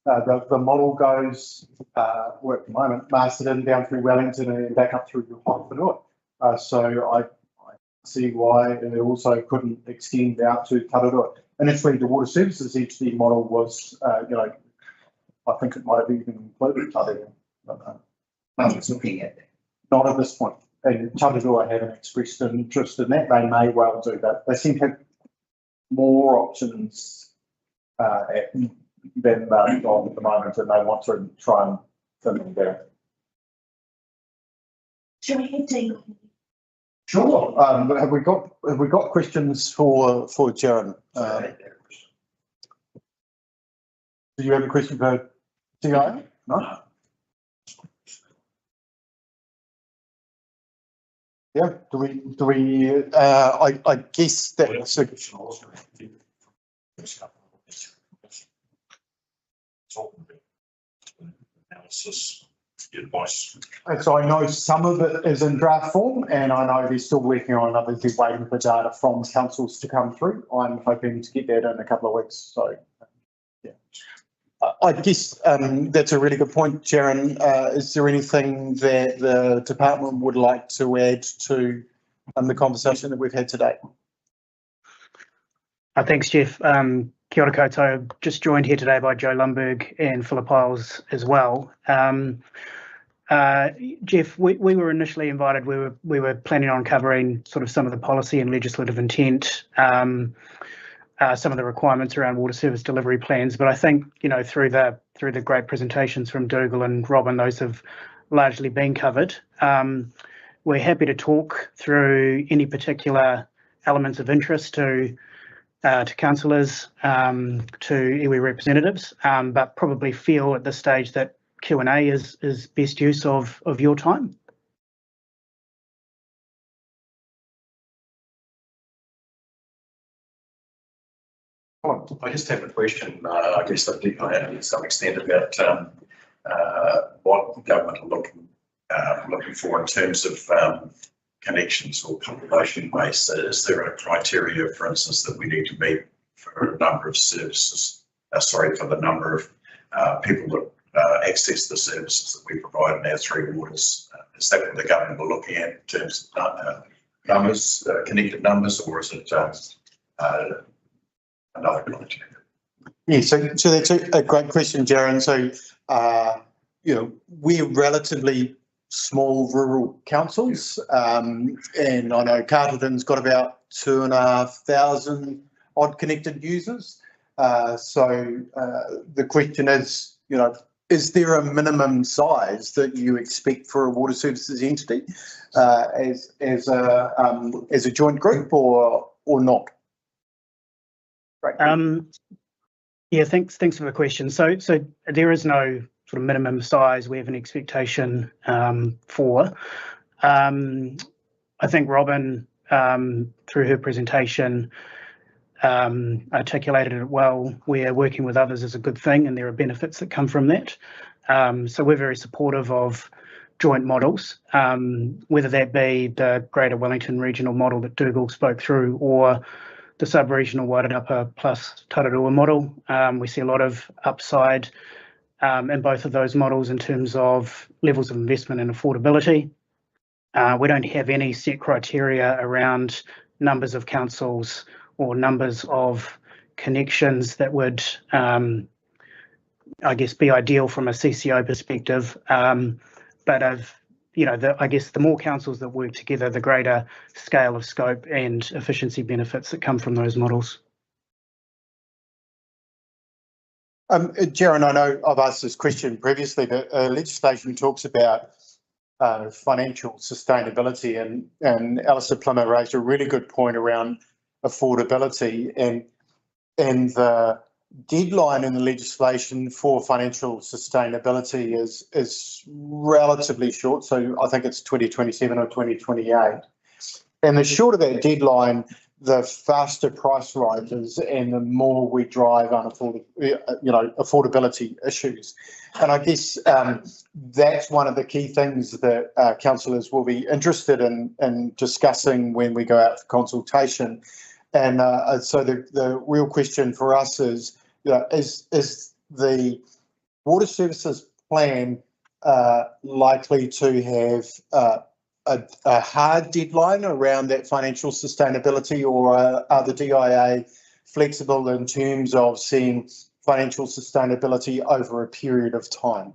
The model goes work at the moment, Masterton down through Wellington and back up through Honolulu. So I see why it also couldn't extend out to Tararua. And actually, the water services entity model was, I think it might have even included Tararua. I was looking at that. Not at this point. And Tararua haven't expressed an interest in that. They may well do, but they seem to have more options than they've got at the moment, and they want to try and fill them down. Shall we head to? Sure. Have we got questions for Jaron? Do you have a question for TIO? No. Yeah. Do we? I guess that's a. Analysis, advice. So I know some of it is in draft form, and I know they're still working on others. They're waiting for data from councils to come through. I'm hoping to get that in a couple of weeks. So, yeah. I guess that's a really good point, Jaron. Is there anything that the department would like to add to the conversation that we've had today? Thanks, Jeff. Kia ora koutou. Just joined here today by Joe Lumberg and Philip Isles as well. Jeff, we were initially invited. We were planning on covering sort of some of the policy and legislative intent, some of the requirements around water service delivery plans. But I think through the great presentations from Dougal and Robin, those have largely been covered. we're happy to talk through any particular elements of interest to councillors, to iwi representatives, but probably feel at this stage that Q&A is best use of your time. I just have a question, I guess that I have to some extent about what the government are looking for in terms of connections or population base. Is there a criteria, for instance, that we need to meet for a number of services, for the number of people that access the services that we provide in our three waters? Is that what the government are looking at in terms of numbers, connected numbers, or is it another criteria? Yeah, so that's a great question, Jaron. So, we're relatively small rural councils, and I know Carterton's got about 2,500 odd connected users. So the question is, is there a minimum size that you expect for a water services entity as a joint group, or not? Yeah, thanks for the question. So there is no sort of minimum size we have an expectation for. I think Robin, through her presentation, articulated it well. We're working with others is a good thing, and there are benefits that come from that. So we're very supportive of joint models, whether that be the Greater Wellington regional model that Dougal spoke through, or the sub-regional Wairarapa plus Tararua model. We see a lot of upside in both of those models in terms of levels of investment and affordability. We don't have any set criteria around numbers of councils or numbers of connections that would, I guess, be ideal from a CCO perspective. But I guess the more councils that work together, the greater scale of scope and efficiency benefits that come from those models. Jaron, I know I've asked this question previously, but legislation talks about financial sustainability, and Alistair Plummer raised a really good point around affordability, and the deadline in the legislation for financial sustainability is relatively short. So I think it's 2027 or 2028. And the shorter that deadline, the faster price rises and the more we drive affordability issues. And I guess that's one of the key things that councillors will be interested in discussing when we go out for consultation. And so the real question for us is, is the water services plan likely to have a hard deadline around that financial sustainability, or are the DIA flexible in terms of seeing financial sustainability over a period of time?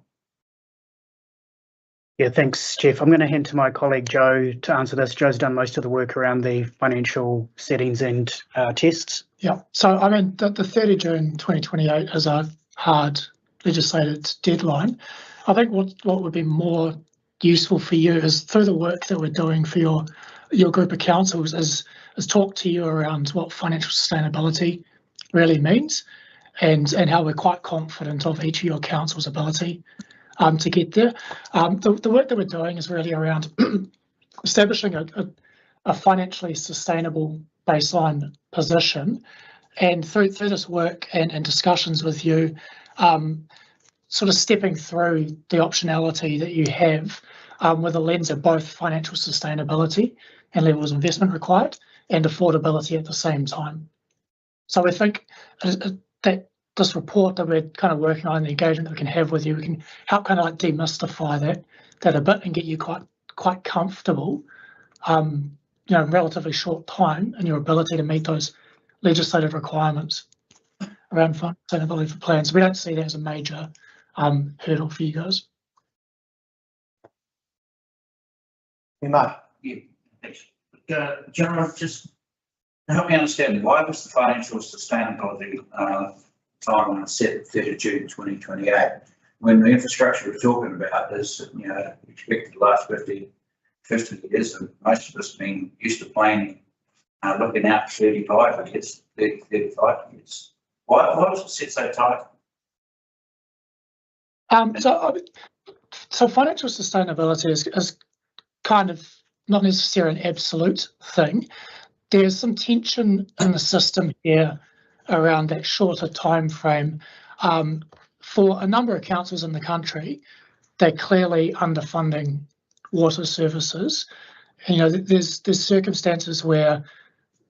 Yeah, thanks, Jeff. I'm going to hand to my colleague Joe to answer this. Joe's done most of the work around the financial settings and tests. Yeah, so I mean, the 30 June 2028 is a hard legislated deadline. I think what would be more useful for you is, through the work that we're doing for your group of councils, is talk to you around what financial sustainability really means, and how we're quite confident of each of your council's ability to get there. The work that we're doing is really around establishing a financially sustainable baseline position, and through this work and discussions with you, sort of stepping through the optionality that you have with a lens of both financial sustainability and levels of investment required and affordability at the same time. So I think that this report that we're kind of working on, the engagement that we can have with you, we can help kind of like demystify that a bit and get you quite comfortable, in relatively short time, in your ability to meet those legislative requirements around sustainability for plans. We don't see that as a major hurdle for you guys. John, just help me understand, why was the financial sustainability timeline set 30 June 2028 when the infrastructure we're talking about is expected to last 50 50 years, and most of us been used to playing, looking out 35 years, 35 years. Why was it set so tight? So financial sustainability is kind of not necessarily an absolute thing. There's some tension in the system here around that shorter time frame. For a number of councils in the country, they're clearly underfunding water services. You know, there's circumstances where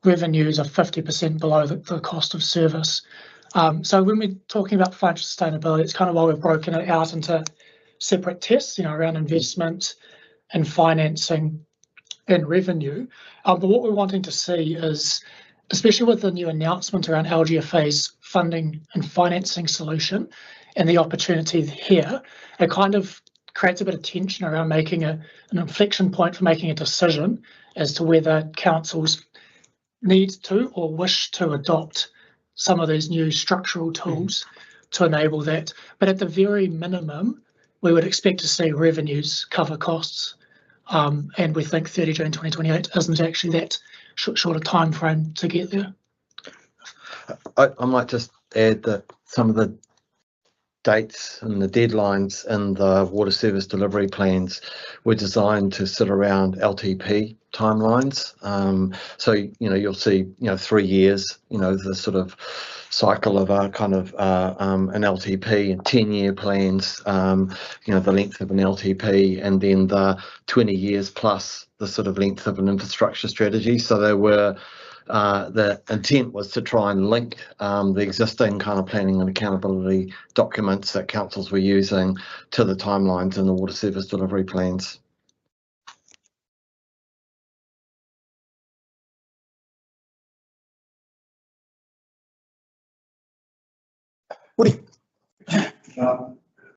revenues are 50% below the cost of service. So when we're talking about financial sustainability, it's kind of why we've broken it out into separate tests, you know, around investment and financing and revenue. But what we're wanting to see is, especially with the new announcement around LGFA's funding and financing solution and the opportunity here, it kind of creates a bit of tension around making an inflection point for making a decision as to whether councils need to or wish to adopt some of these new structural tools to enable that. But at the very minimum, we would expect to see revenues cover costs. And we think 30 June 2028 isn't actually that short a time frame to get there. I might just add that some of the dates and the deadlines in the water service delivery plans were designed to sit around LTP timelines. So, you know, you'll see, 3 years, the sort of cycle of a kind of an LTP and 10-year plans, the length of an LTP, and then the 20 years plus the sort of length of an infrastructure strategy. So they were the intent was to try and link the existing kind of planning and accountability documents that councils were using to the timelines in the water service delivery plans.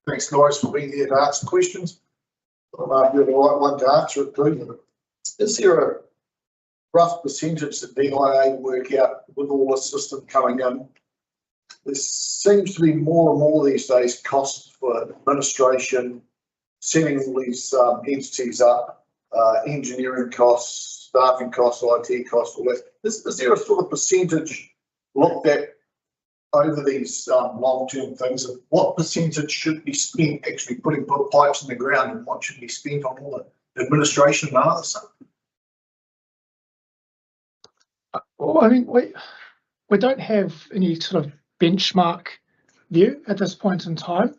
Thanks, guys, for being here to ask questions. I might be the right one to answer it too. Is there a rough percentage that DIA work out with all the system coming in? There seems to be more and more these days costs for administration, setting all these entities up, engineering costs, staffing costs, IT costs, all that. Is there a sort of percentage looked at over these long-term things of what percentage should be spent actually putting pipes in the ground and what should be spent on all the administration and other stuff? Well, I mean, we don't have any sort of benchmark view at this point in time.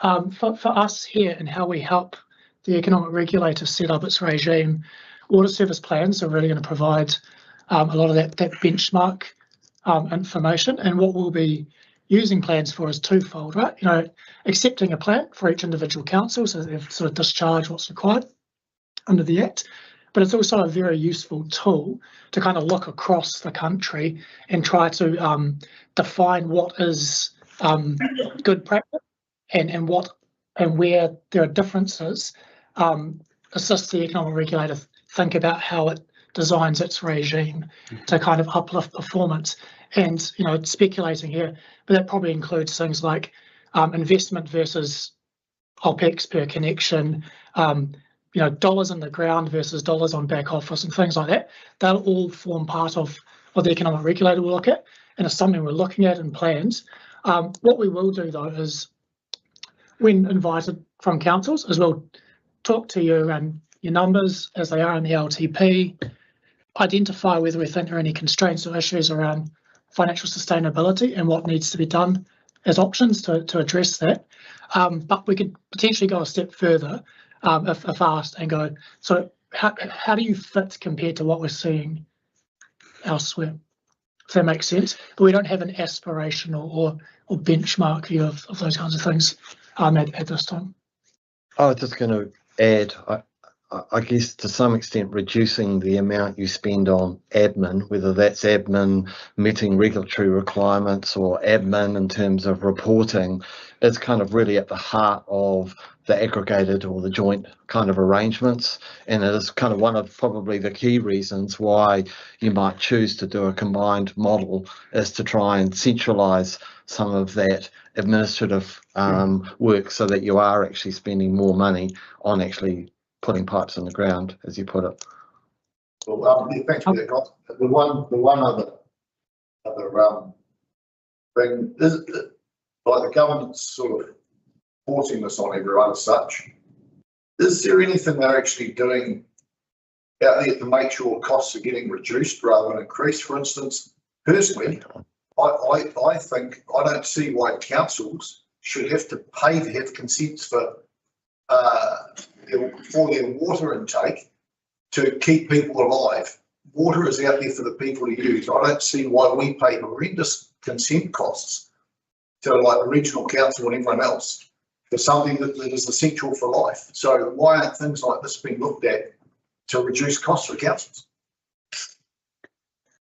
For us here and how we help the economic regulator set up its regime, water service plans are really going to provide a lot of that benchmark information. And what we'll be using plans for is twofold, right? Accepting a plan for each individual council, so they've sort of discharged what's required under the Act. But it's also a very useful tool to kind of look across the country and try to define what is good practice and where there are differences, assist the economic regulator think about how it designs its regime to kind of uplift performance. And, speculating here, but that probably includes things like investment versus OPEX per connection, dollars in the ground versus dollars on back office and things like that. They'll all form part of what the economic regulator will look at, and it's something we're looking at in plans. What we will do though is, when invited from councils, is we'll talk to you and your numbers as they are in the LTP, identify whether we think there are any constraints or issues around financial sustainability and what needs to be done as options to address that. But we could potentially go a step further if asked and go, so how do you fit compared to what we're seeing elsewhere? If that makes sense. But we don't have an aspirational or benchmark view of those kinds of things at this time. I was just going to add, I guess to some extent reducing the amount you spend on admin, whether that's admin meeting regulatory requirements or admin in terms of reporting, is kind of really at the heart of the aggregated or the joint kind of arrangements. And it is kind of one of probably the key reasons why you might choose to do a combined model, is to try and centralise some of that administrative work so that you are actually spending more money on actually putting pipes in the ground, as you put it. Well, yeah, thanks for that, Scott. The one other thing is, like the government's sort of forcing this on everyone as such. Is there anything they're actually doing out there to make sure costs are getting reduced rather than increased? For instance, personally, I think I don't see why councils should have to pay to have consents for their water intake to keep people alive. Water is out there for the people to use. I don't see why we pay horrendous consent costs to like the regional council and everyone else for something that is essential for life. So why aren't things like this being looked at to reduce costs for councils?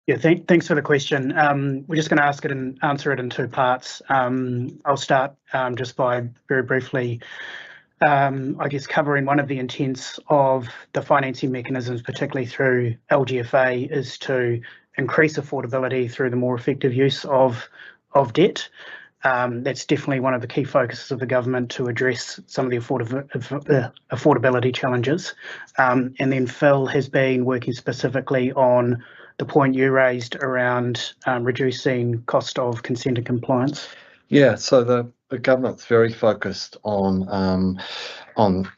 Yeah, thanks for the question. We're just going to ask it and answer it in two parts. I'll start just by very briefly, I guess, covering one of the intents of the financing mechanisms, particularly through LGFA, is to increase affordability through the more effective use of debt. That's definitely one of the key focuses of the government to address some of the affordability challenges. And then Phil has been working specifically on the point you raised around reducing cost of consent and compliance. Yeah, so the government's very focused on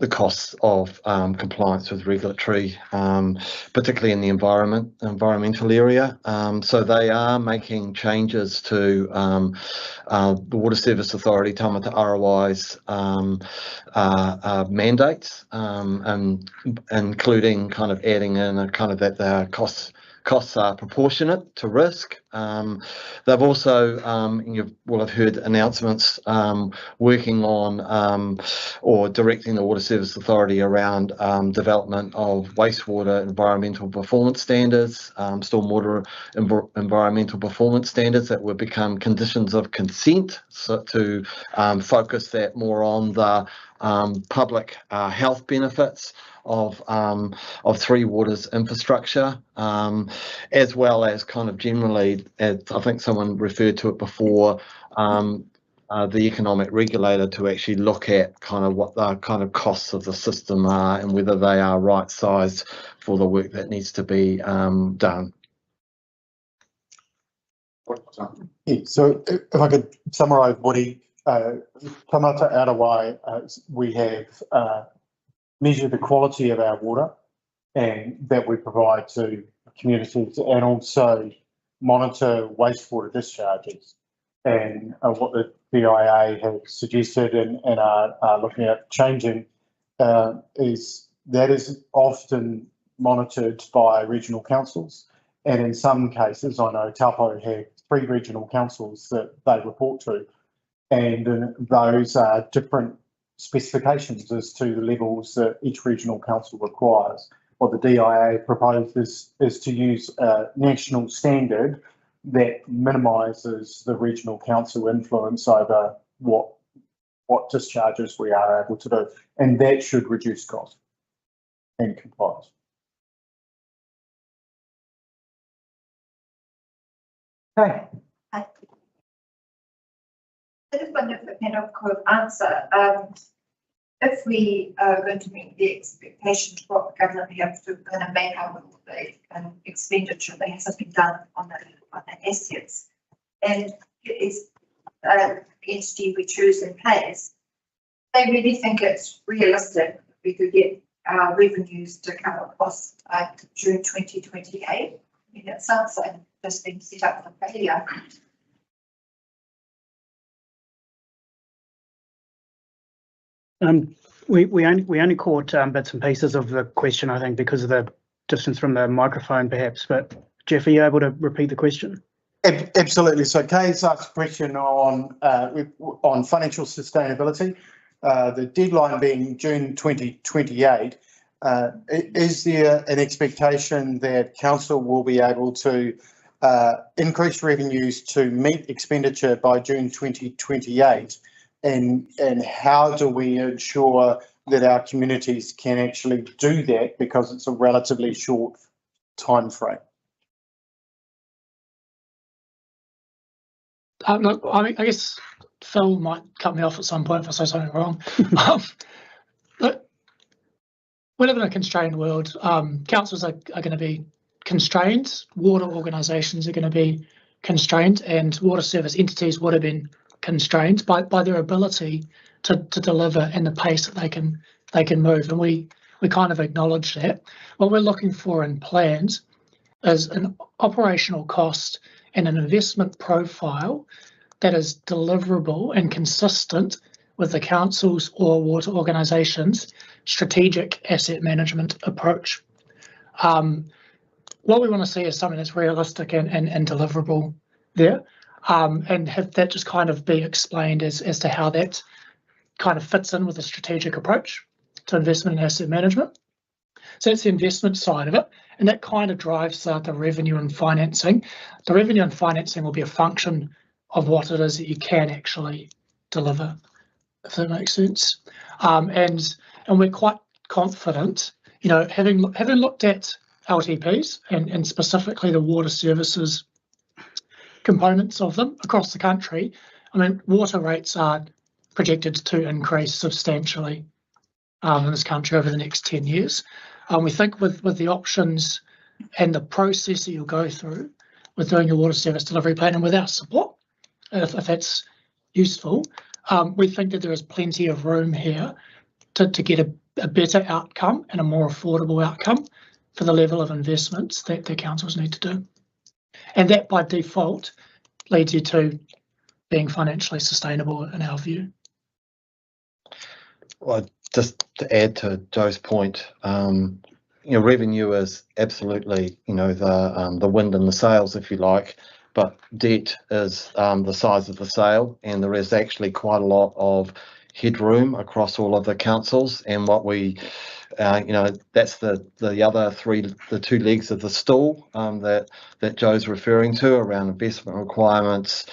the costs of compliance with regulatory, particularly in the environmental area. So they are making changes to the Water Service Authority Tamata Arawai's mandates, and including kind of adding in a kind of that the costs are proportionate to risk. They've also, you will have heard announcements working on or directing the Water Service Authority around development of wastewater environmental performance standards, stormwater environmental performance standards that will become conditions of consent, so to focus that more on the public health benefits of Three Waters infrastructure, as well as kind of generally, as I think someone referred to it before, the economic regulator to actually look at kind of what the kind of costs of the system are and whether they are right sized for the work that needs to be done. Yeah, so if I could summarise, Woody, Tamata Arawai, we have measured the quality of our water and that we provide to communities, and also monitor wastewater discharges. And what the DIA have suggested and are looking at changing is often monitored by regional councils. And in some cases, I know Taupo have 3 regional councils that they report to, and those are different specifications as to the levels that each regional council requires. What the DIA proposes is to use a national standard that minimises the regional council influence over what discharges we are able to do, and that should reduce cost and compliance. Okay. I just wonder if I could answer. If we are going to meet the expectations of what the government have to kind of make up with the expenditure that has been done on the assets, and it is entity we choose in place, they really think it's realistic we could get our revenues to cover costs by June 2028. I mean, it sounds like this being set up for failure. We only caught bits and pieces of the question, I think, because of the distance from the microphone, perhaps. But Jeff, are you able to repeat the question? Absolutely. So Kay's asked a question on financial sustainability. The deadline being June 2028. Is there an expectation that council will be able to increase revenues to meet expenditure by June 2028? And how do we ensure that our communities can actually do that, because it's a relatively short time frame? Look, I guess Phil might cut me off at some point if I say something wrong. But we live in a constrained world. Councils are going to be constrained. Water organisations are going to be constrained, and water service entities would have been constrained by their ability to deliver and the pace that they can move. And we kind of acknowledge that. What we're looking for in plans is an operational cost and an investment profile that is deliverable and consistent with the council's or water organisations' strategic asset management approach. What we want to see is something that's realistic and deliverable there, and have that just kind of be explained as to how that kind of fits in with a strategic approach to investment and asset management. So that's the investment side of it, and that kind of drives the revenue and financing. The revenue and financing will be a function of what it is that you can actually deliver, if that makes sense. And we're quite confident, you know, having looked at LTPs and specifically the water services components of them across the country. I mean, water rates are projected to increase substantially in this country over the next 10 years. We think with the options and the process that you'll go through with doing your water service delivery plan and with our support, if that's useful, we think that there is plenty of room here to get a better outcome and a more affordable outcome for the level of investments that the councils need to do. And that by default leads you to being financially sustainable in our view. Well, just to add to Joe's point, you know, revenue is absolutely, you know, the wind in the sails, if you like, but debt is the size of the sail, and there is actually quite a lot of headroom across all of the councils. And what we, you know, that's the other the two legs of the stool that Joe's referring to around investment requirements,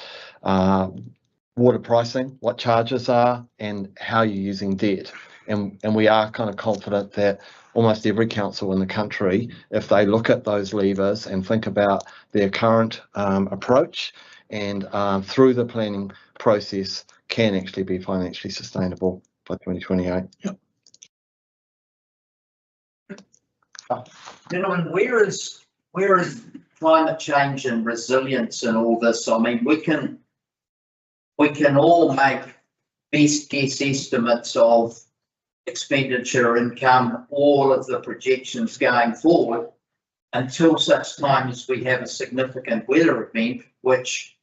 water pricing, what charges are, and how you're using debt. And we are kind of confident that almost every council in the country, if they look at those levers and think about their current approach and through the planning process, can actually be financially sustainable by 2028. Yep. Gentlemen, where is climate change and resilience and all this? I mean, we can all make best guess estimates of expenditure, income, all of the projections going forward until such time as we have a significant weather event, which,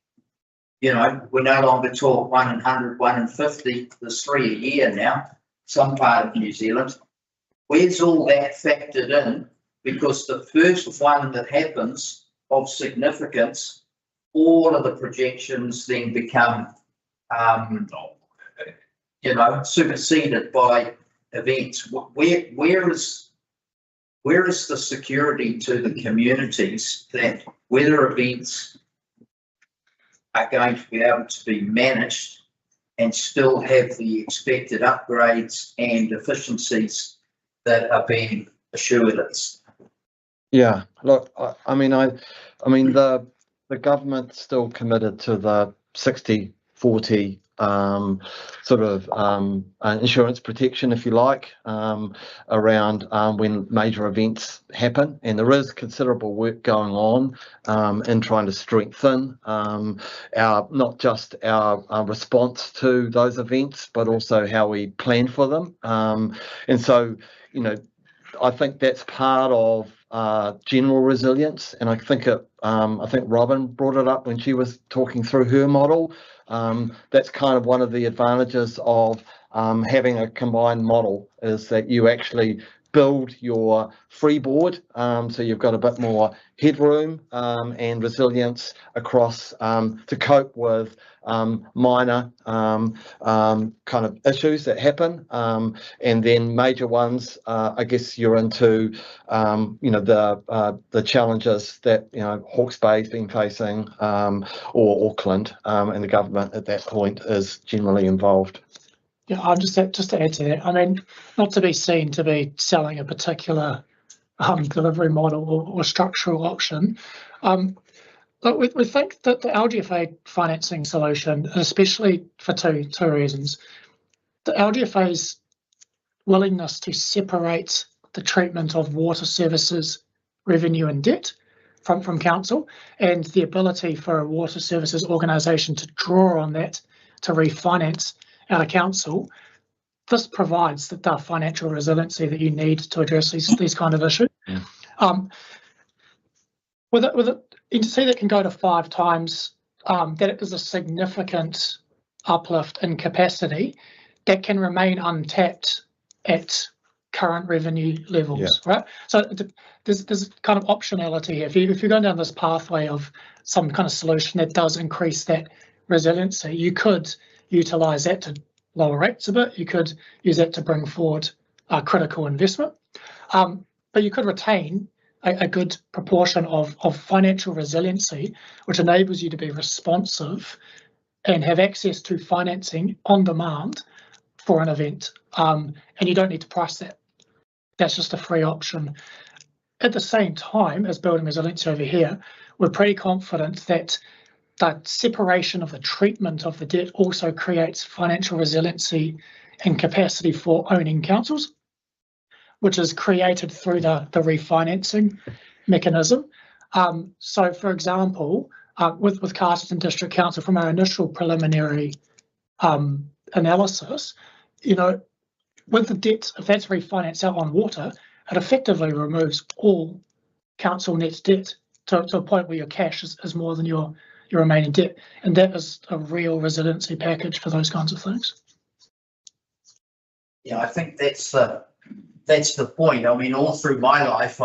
you know, we no longer talk 1 in 100, 1 in 50, there's 3 a year now, some part of New Zealand. Where's all that factored in? Because the first one that happens of significance, all of the projections then become, you know, superseded by events. Where is the security to the communities that weather events are going to be able to be managed and still have the expected upgrades and efficiencies that are being assured us? Yeah, look, I mean the government's still committed to the 60-40 sort of insurance protection, if you like, around when major events happen. And there is considerable work going on in trying to strengthen not just our response to those events, but also how we plan for them. And so, you know, I think that's part of general resilience, and I think Robin brought it up when she was talking through her model. That's kind of one of the advantages of having a combined model, is that you actually build your freeboard, so you've got a bit more headroom and resilience across to cope with minor kind of issues that happen, and then major ones. I guess you're into you know, the challenges that, you know, Hawke's Bay's been facing, or Auckland, and the government at that point is generally involved. Yeah, I'll just to add to that. I mean, not to be seen to be selling a particular delivery model or structural option. But we think that the LGFA financing solution, especially for two reasons, the LGFA's willingness to separate the treatment of water services revenue and debt from council, and the ability for a water services organisation to draw on that to refinance out of council. This provides the financial resiliency that you need to address these kind of issues. Yeah. With an entity that can go to 5 times, that is a significant uplift in capacity that can remain untapped at current revenue levels, right? So there's kind of optionality here. If you're going down this pathway of some kind of solution that does increase that resiliency, you could utilise that to lower rates a bit. You could use that to bring forward critical investment, but you could retain a good proportion of financial resiliency, which enables you to be responsive and have access to financing on demand for an event, and you don't need to price that. That's just a free option. At the same time as building resiliency over here, we're pretty confident that that separation of the treatment of the debt also creates financial resiliency and capacity for owning councils, which is created through the refinancing mechanism. So, for example, with Carterton District Council, from our initial preliminary analysis, with the debt, if that's refinanced out on water, it effectively removes all council net debt to a point where your cash is more than your remaining debt, and that is a real resiliency package for those kinds of things. Yeah, I think that's the point. I mean, all through my life,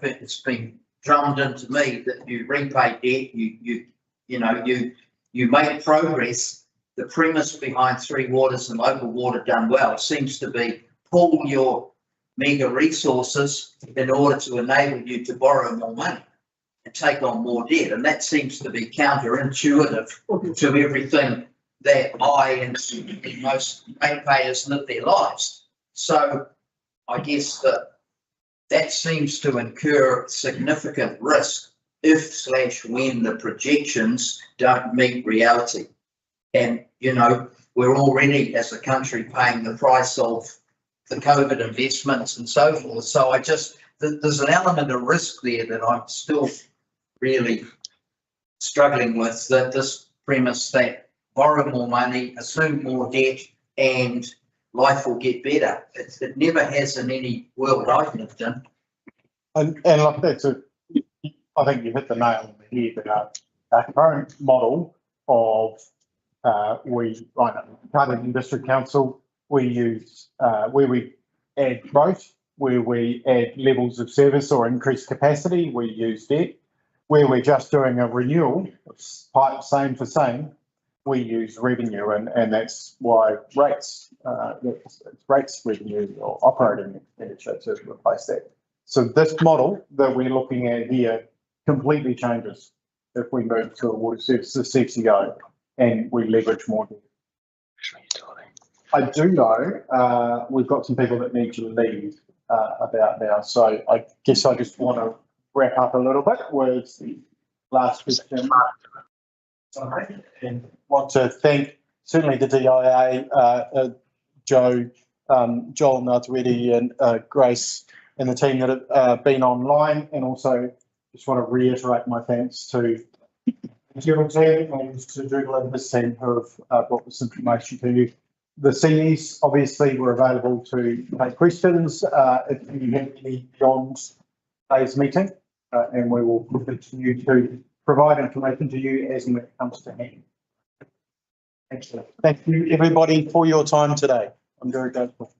it's been drummed into me that you repay debt, you make progress. The premise behind Three Waters and Local Water Done Well seems to be pool your mega resources in order to enable you to borrow more money and take on more debt. And that seems to be counterintuitive to everything that I and most ratepayers live their lives. So I guess that seems to incur significant risk if/when the projections don't meet reality. And, we're already as a country paying the price of the COVID investments and so forth. So there's an element of risk there that I'm still really struggling with, that this premise that borrow more money, assume more debt, and life will get better. It never has in any world I've lived in. And like I think you hit the nail on the head about our current model of Carterton District Council, we use where we add growth, where we add levels of service or increased capacity, we use debt. Where we're just doing a renewal, same for same, we use revenue, and that's why rates revenue or operating expenditure to replace that. So this model that we're looking at here completely changes if we move to a water services CCO and we leverage more debt. I do know we've got some people that need to leave about now, so I guess I just want to wrap up a little bit with the last question. And want to thank certainly the DIA, Joel Natawedi and Grace and the team that have been online, and also just want to reiterate my thanks to the general team and to Dougal and his team who have brought this information to you. The CEs obviously were available to take questions if you have any beyond today's meeting, and we will continue to provide information to you as and when it comes to hand. Excellent. Thank you everybody for your time today. I'm very grateful.